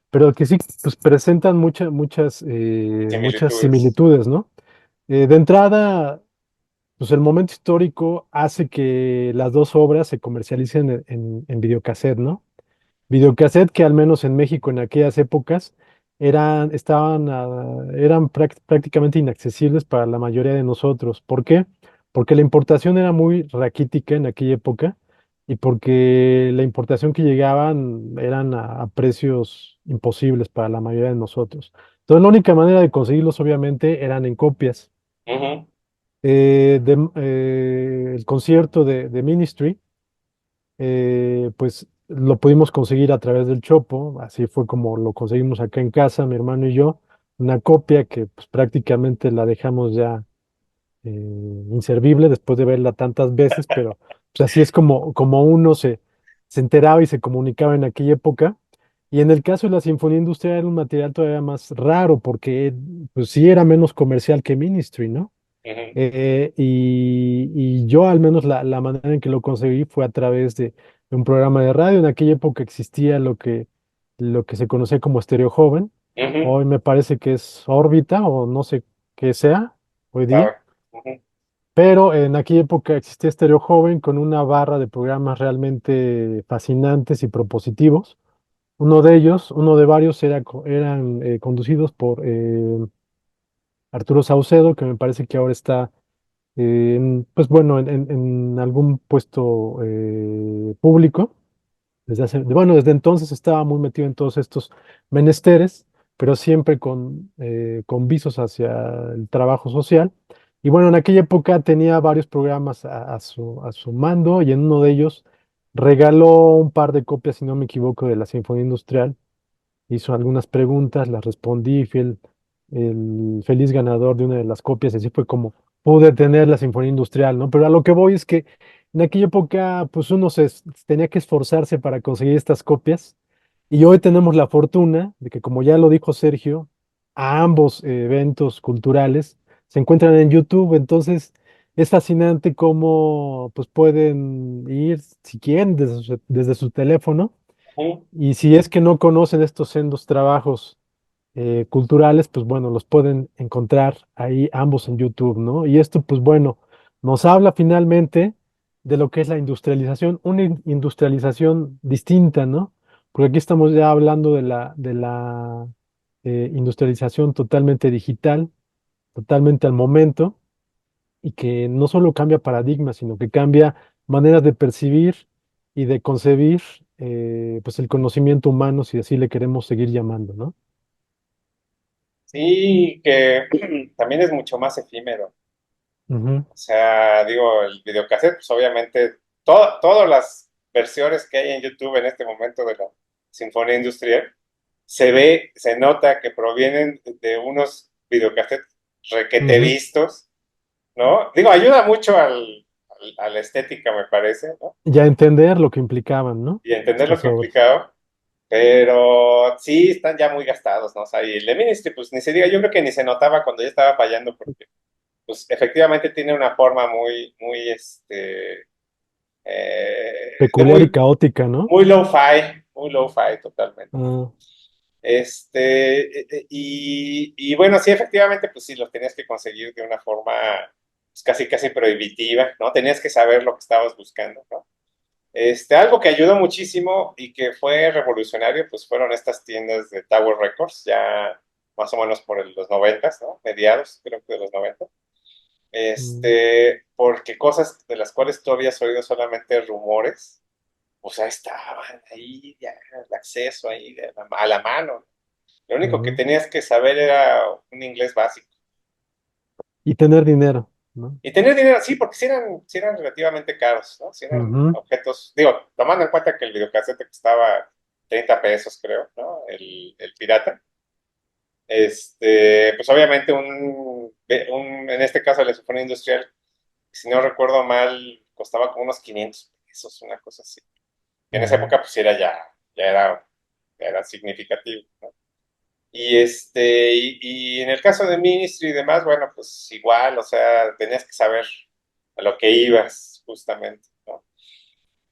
pero que sí pues, presentan muchas Similitudes. similitudes, ¿no? De entrada, pues el momento histórico hace que las dos obras se comercialicen en videocassette, ¿no? Videocassette que al menos en México en aquellas épocas eran prácticamente inaccesibles para la mayoría de nosotros. ¿Por qué? porque la importación era muy raquítica en aquella época y porque la importación que llegaban eran a precios imposibles para la mayoría de nosotros. Entonces, la única manera de conseguirlos, obviamente, eran en copias. Ujú, El concierto de Ministry, pues lo pudimos conseguir a través del Chopo, así fue como lo conseguimos acá en casa, mi hermano y yo, una copia que pues prácticamente la dejamos ya inservible después de verla tantas veces, pero pues, así es como uno se enteraba y se comunicaba en aquella época. Y en el caso de la Sinfonía Industrial era un material todavía más raro porque pues sí era menos comercial que Ministry, ¿no? ujú, Y yo al menos la manera en que lo conseguí fue a través de un programa de radio. En aquella época existía lo que se conocía como Estéreo Joven. ujú, Hoy me parece que es órbita o no sé qué sea hoy día. sabe, ujú, Pero en aquella época existía Estéreo Joven con una barra de programas realmente fascinantes y propositivos. Uno de varios eran conducidos por Arturo Saucedo, que me parece que ahora está pues bueno, en algún puesto público. Bueno, desde entonces estaba muy metido en todos estos menesteres, pero siempre con visos hacia el trabajo social. Y bueno, en aquella época tenía varios programas a su mando y en uno de ellos regaló un par de copias, si no me equivoco, de la Sinfonía Industrial. Hizo algunas preguntas, las respondí, fui el feliz ganador de una de las copias, así fue como pude tener la Sinfonía Industrial, ¿no? Pero a lo que voy es que en aquella época, pues uno tenía que esforzarse para conseguir estas copias, y hoy tenemos la fortuna de que, como ya lo dijo Sergio, a ambos eventos culturales se encuentran en YouTube, entonces es fascinante cómo pues pueden ir, si quieren, desde su teléfono, ujú. y si es que no conocen estos sendos trabajos culturales, pues bueno, los pueden encontrar ahí ambos en YouTube, ¿no? Y esto, pues bueno, nos habla finalmente de lo que es la industrialización, una industrialización distinta, ¿no? Porque aquí estamos ya hablando de la industrialización totalmente digital, totalmente al momento, y que no solo cambia paradigmas, sino que cambia maneras de percibir y de concebir pues el conocimiento humano, si así le queremos seguir llamando, ¿no? Sí, que también es mucho más efímero. Ujú, O sea, digo, el videocassette, pues obviamente, todas las versiones que hay en YouTube en este momento de la Sinfonía Industrial, se nota que provienen de unos videocassettes requete ujú. vistos, ¿no? Digo, ayuda mucho a la estética, me parece, ¿no? Y a entender lo que implicaban, ¿no? Y a entender lo Estas que obras. implicaba, pero sí están ya muy gastados, ¿no? O sea, y el de Ministry, pues ni se diga, yo creo que ni se notaba cuando ya estaba fallando, porque pues efectivamente tiene una forma muy, muy, Peculiar y caótica, ¿no? muy low-fi totalmente. Ah, Y bueno, sí, efectivamente, pues sí, los tenías que conseguir de una forma pues, casi, casi prohibitiva, ¿no? Tenías que saber lo que estabas buscando, ¿no? Algo que ayudó muchísimo y que fue revolucionario, pues fueron estas tiendas de Tower Records, ya más o menos por los noventas, ¿no? Mediados, creo que de los 90. mm, Porque cosas de las cuales tú habías oído solamente rumores, o sea, estaban ahí, ya, el acceso ahí a la mano. Lo único que ujú. tenías que saber era un inglés básico. Y tener dinero, ¿no? Y tener dinero, sí, porque sí eran relativamente caros, ¿no? Sí eran Ujú, objetos, digo, tomando en cuenta que el videocassette costaba 30 pesos, creo, ¿no? El pirata. Pues obviamente en este caso la Sinfonía Industrial, si no recuerdo mal, costaba como unos 500 pesos, una cosa así. En esa ujú. época pues ya era significativo, ¿no? Y en el caso de Ministry y demás, bueno, pues igual, o sea, tenías que saber a lo que ibas, justamente, ¿no?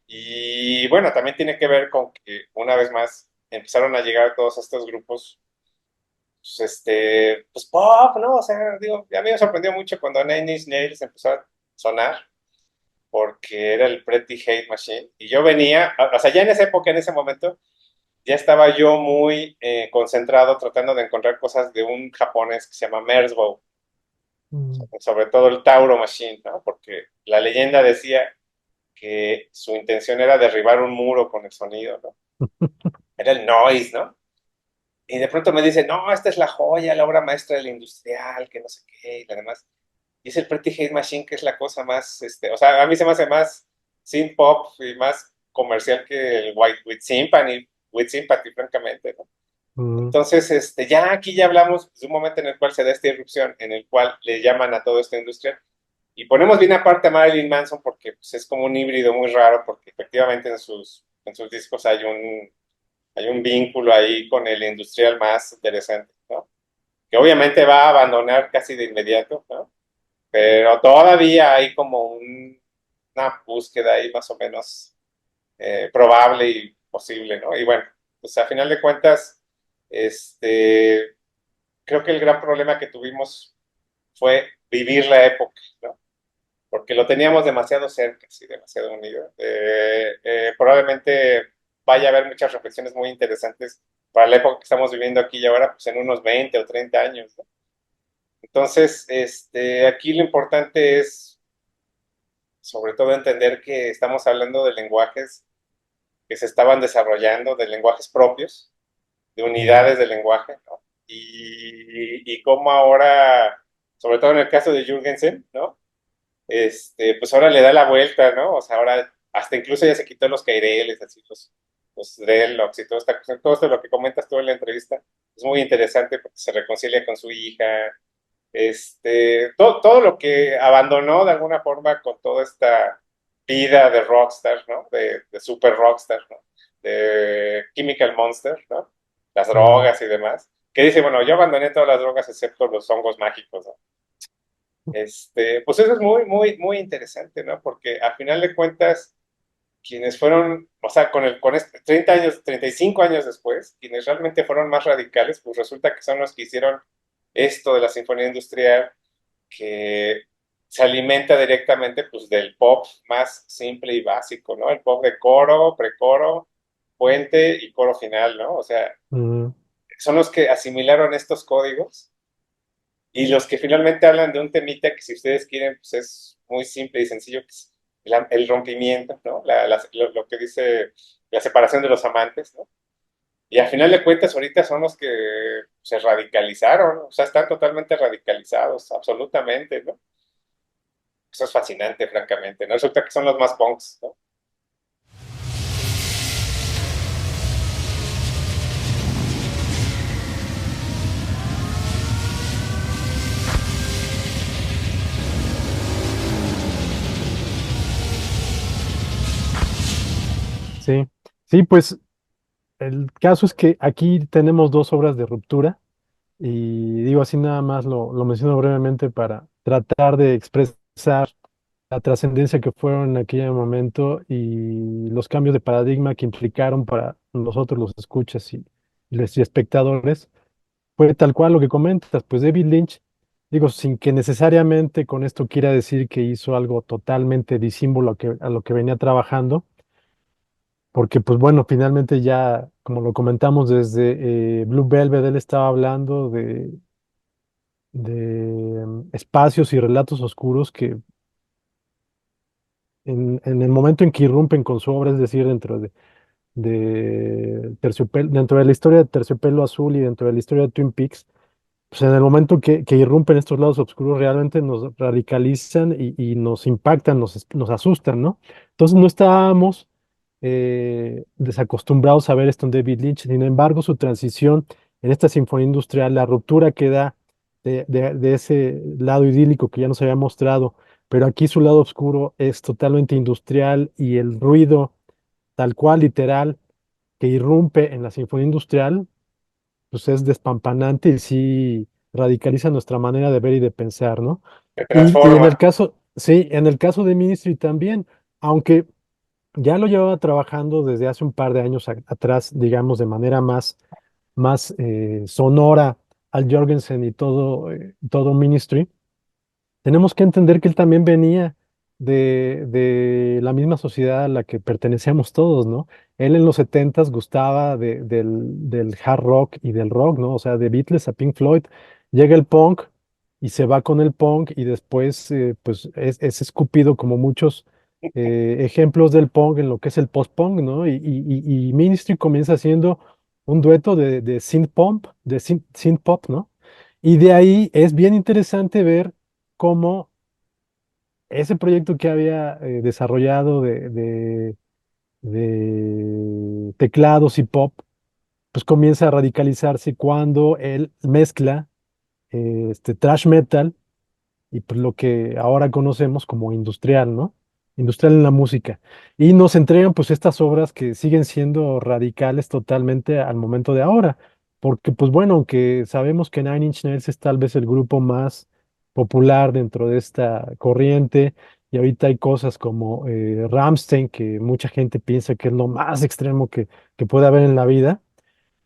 Y bueno, también tiene que ver con que una vez más empezaron a llegar todos estos grupos, pues, pues pop, ¿no? O sea, digo, a mí me sorprendió mucho cuando Nine Inch Nails empezó a sonar, porque era el Pretty Hate Machine, y yo venía, o sea, ya en esa época, en ese momento, ya estaba yo muy concentrado tratando de encontrar cosas de un japonés que se llama Merzbow. Mm, sobre todo el Tauro Machine, ¿no? Porque la leyenda decía que su intención era derribar un muro con el sonido, ¿no? Era el noise, ¿no? Y de pronto me dice, no, esta es la joya, la obra maestra del industrial, que no sé qué, y la demás. Y es el Pretty Hate Machine, que es la cosa más, o sea, a mí se me hace más synth pop y más comercial que el White with Sympathy, francamente, ¿no? mm, Entonces, ya aquí ya hablamos de un momento en el cual se da esta irrupción, en el cual le llaman a todo esta industria, y ponemos bien aparte a Marilyn Manson porque pues, es como un híbrido muy raro, porque efectivamente en sus discos hay un vínculo ahí con el industrial más interesante, ¿no? Que obviamente va a abandonar casi de inmediato, ¿no? Pero todavía hay como una búsqueda ahí más o menos probable y posible, ¿no? Y bueno, pues a final de cuentas, creo que el gran problema que tuvimos fue vivir la época, ¿no? Porque lo teníamos demasiado cerca, sí, demasiado unido. Probablemente vaya a haber muchas reflexiones muy interesantes para la época que estamos viviendo aquí y ahora, pues en unos 20 o 30 años, ¿no? Entonces, aquí lo importante es, sobre todo, entender que estamos hablando de lenguajes que se estaban desarrollando, de lenguajes propios, de mm, unidades de lenguaje, ¿no? Y cómo ahora, sobre todo en el caso de Jürgensen, ¿no? Pues ahora le da la vuelta, ¿no? O sea, ahora hasta incluso ya se quitó los caireles, así los dreadlocks y toda esta cuestión, todo esto lo que comentas tú en la entrevista es muy interesante porque se reconcilia con su hija, todo lo que abandonó de alguna forma con toda esta vida de rockstar, ¿no? De super rockstar, ¿no? De Chemical Monster, ¿no? Las mm. drogas y demás. Que dice, bueno, yo abandoné todas las drogas excepto los hongos mágicos, ¿no? Pues eso es muy, muy, muy interesante, ¿no? Porque a final de cuentas, quienes fueron, o sea, con 30 años, 35 años después, quienes realmente fueron más radicales, pues resulta que son los que hicieron esto de la sinfonía industrial, que se alimenta directamente, pues, del pop más simple y básico, ¿no? El pop de coro, precoro, puente y coro final, ¿no? O sea, Mm, son los que asimilaron estos códigos y los que finalmente hablan de un temita que si ustedes quieren, pues es muy simple y sencillo, que es el rompimiento, ¿no? Lo que dice la separación de los amantes, ¿no? Y al final de cuentas ahorita son los que se radicalizaron, ¿no? O sea, están totalmente radicalizados, absolutamente, ¿no? Eso es fascinante, francamente, ¿no? Resulta que son los más punks, ¿no? sí, sí, pues el caso es que aquí tenemos dos obras de ruptura y digo así nada más lo menciono brevemente para tratar de expresar la trascendencia que fueron en aquel momento y los cambios de paradigma que implicaron para nosotros los escuchas y espectadores. Fue tal cual lo que comentas, pues David Lynch, digo, sin que necesariamente con esto quiera decir que hizo algo totalmente disímbolo a lo que venía trabajando, porque pues bueno, finalmente ya, como lo comentamos desde Blue Velvet, él estaba hablando de espacios y relatos oscuros que en el momento en que irrumpen con su obra, es decir, dentro de la historia de Terciopelo Azul y dentro de la historia de Twin Peaks, pues en el momento que irrumpen estos lados oscuros, realmente nos radicalizan y nos impactan, nos asustan, ¿no? Entonces no estábamos desacostumbrados a ver esto en David Lynch. Sin embargo, su transición en esta sinfonía industrial, la ruptura que da de ese lado idílico que ya nos había mostrado, pero aquí su lado oscuro es totalmente industrial y el ruido tal cual, literal, que irrumpe en la sinfonía industrial, pues es despampanante y sí radicaliza nuestra manera de ver y de pensar, ¿no? Se Y en transforma. el caso, sí, en el caso de Ministry también, aunque ya lo llevaba trabajando desde hace un par de años atrás, digamos, de manera más sonora al Jorgensen y todo Ministry. Tenemos que entender que él también venía de la misma sociedad a la que pertenecíamos todos, ¿no? Él en los setentas gustaba del hard rock y del rock, ¿no? O sea, de Beatles a Pink Floyd, llega el punk y se va con el punk y después pues es escupido como muchos ejemplos del punk en lo que es el post-punk, ¿no? Y Ministry comienza siendo un dueto de synth pop, synth pop, ¿no? Y de ahí es bien interesante ver cómo ese proyecto que había desarrollado de teclados y pop, pues comienza a radicalizarse cuando él mezcla thrash metal y pues lo que ahora conocemos como industrial, ¿no? Industrial en la música. Y nos entregan pues estas obras que siguen siendo radicales totalmente al momento de ahora, porque pues bueno, aunque sabemos que Nine Inch Nails es tal vez el grupo más popular dentro de esta corriente, y ahorita hay cosas como Rammstein, que mucha gente piensa que es lo más extremo que puede haber en la vida,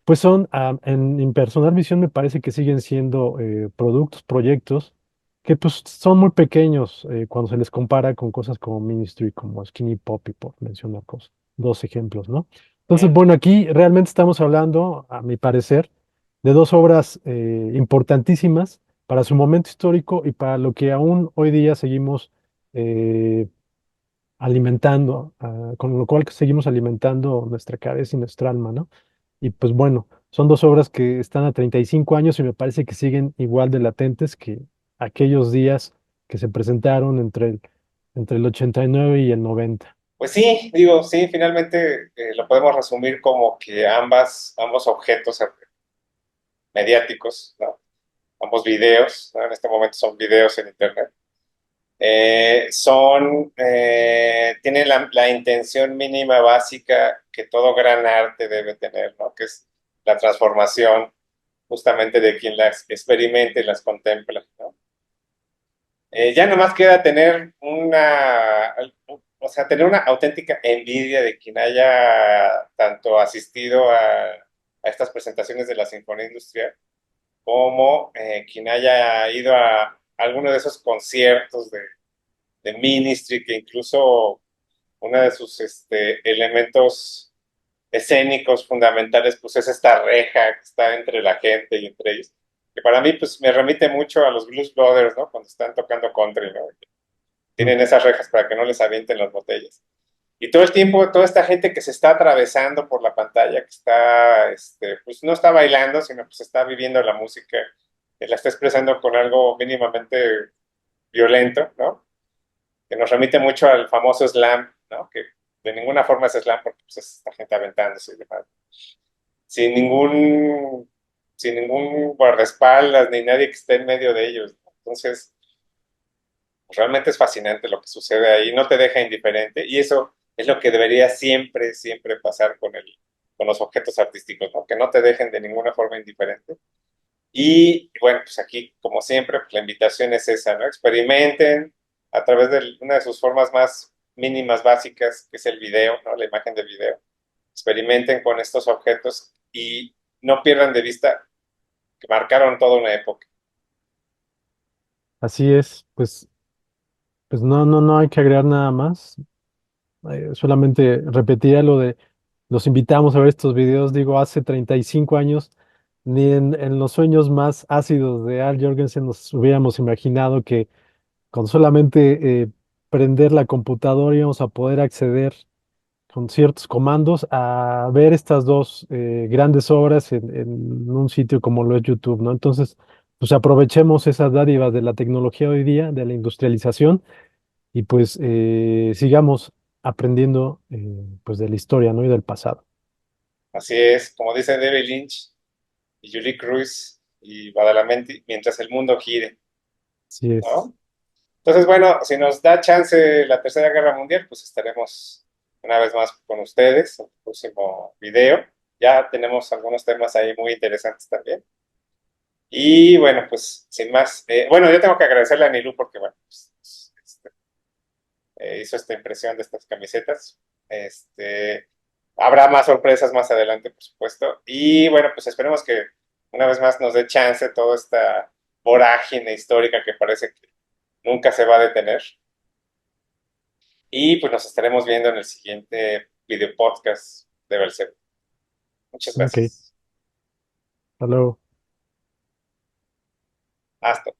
pues son, en personal visión me parece que siguen siendo productos, proyectos que pues son muy pequeños cuando se les compara con cosas como Ministry, como Skinny Puppy, por mencionar cosas, dos ejemplos, ¿no? Entonces, Mm. bueno, aquí realmente estamos hablando, a mi parecer, de dos obras importantísimas para su momento histórico y para lo que aún hoy día seguimos eh, alimentando, con lo cual seguimos alimentando nuestra cabeza y nuestra alma, ¿no? Y pues bueno, son dos obras que están a 35 años y me parece que siguen igual de latentes que aquellos días que se presentaron entre el 89 y el 90. Pues sí, digo, sí, finalmente lo podemos resumir como que ambos objetos mediáticos, ¿no? Ambos videos, ¿no? En este momento son videos en Internet, tienen la intención mínima básica que todo gran arte debe tener, ¿no? Que es la transformación justamente de quien las experimenta y las contempla, ¿no? Ya nomás queda o sea, tener una auténtica envidia de quien haya tanto asistido a estas presentaciones de la Sinfonía Industrial como quien haya ido a alguno de esos conciertos de Ministry, que incluso uno de sus elementos escénicos fundamentales pues es esta reja que está entre la gente y entre ellos, que para mí pues me remite mucho a los Blues Brothers, ¿no? Cuando están tocando country, ¿no? Mm. Tienen esas rejas para que no les avienten las botellas. Y todo el tiempo, toda esta gente que se está atravesando por la pantalla, que está, pues no está bailando, sino pues está viviendo la música, que la está expresando con algo mínimamente violento, ¿no? Que nos remite mucho al famoso slam, ¿no? Que de ninguna forma es slam porque pues, es esta gente aventándose y demás. Sin ningún, sin ningún guardaespaldas ni nadie que esté en medio de ellos, ¿no? Entonces, realmente es fascinante lo que sucede ahí, no te deja indiferente y eso es lo que debería siempre, siempre pasar con los objetos artísticos, ¿no? Que no te dejen de ninguna forma indiferente. Y bueno, pues aquí, como siempre, pues la invitación es esa, ¿no? Experimenten a través de una de sus formas más mínimas, básicas, que es el video, ¿no? La imagen de video. Experimenten con estos objetos y no pierdan de vista que marcaron toda una época. Así es, pues no hay que agregar nada más. Solamente repetiría lo de, los invitamos a ver estos videos, digo, hace 35 años, ni en los sueños más ácidos de Al Jorgensen nos hubiéramos imaginado que con solamente prender la computadora íbamos a poder acceder con ciertos comandos a ver estas dos grandes obras en un sitio como lo es YouTube, ¿no? Entonces, pues aprovechemos esas dádivas de la tecnología hoy día, de la industrialización, y pues sigamos aprendiendo pues de la historia, ¿no? Y del pasado. Así es, como dice David Lynch y Julie Cruz y Badalamenti, mientras el mundo gire, Así es. ¿no? Entonces, bueno, si nos da chance la Tercera Guerra Mundial, pues estaremos una vez más con ustedes en el próximo video. Ya tenemos algunos temas ahí muy interesantes también. Y bueno, pues sin más, bueno, yo tengo que agradecerle a Nilu porque, bueno, pues, hizo esta impresión de estas camisetas. Habrá más sorpresas más adelante, por supuesto. Y bueno, pues esperemos que una vez más nos dé chance toda esta vorágine histórica que parece que nunca se va a detener. Y pues nos estaremos viendo en el siguiente video podcast de Belcebú. Muchas Ok, gracias. hasta luego. Hasta.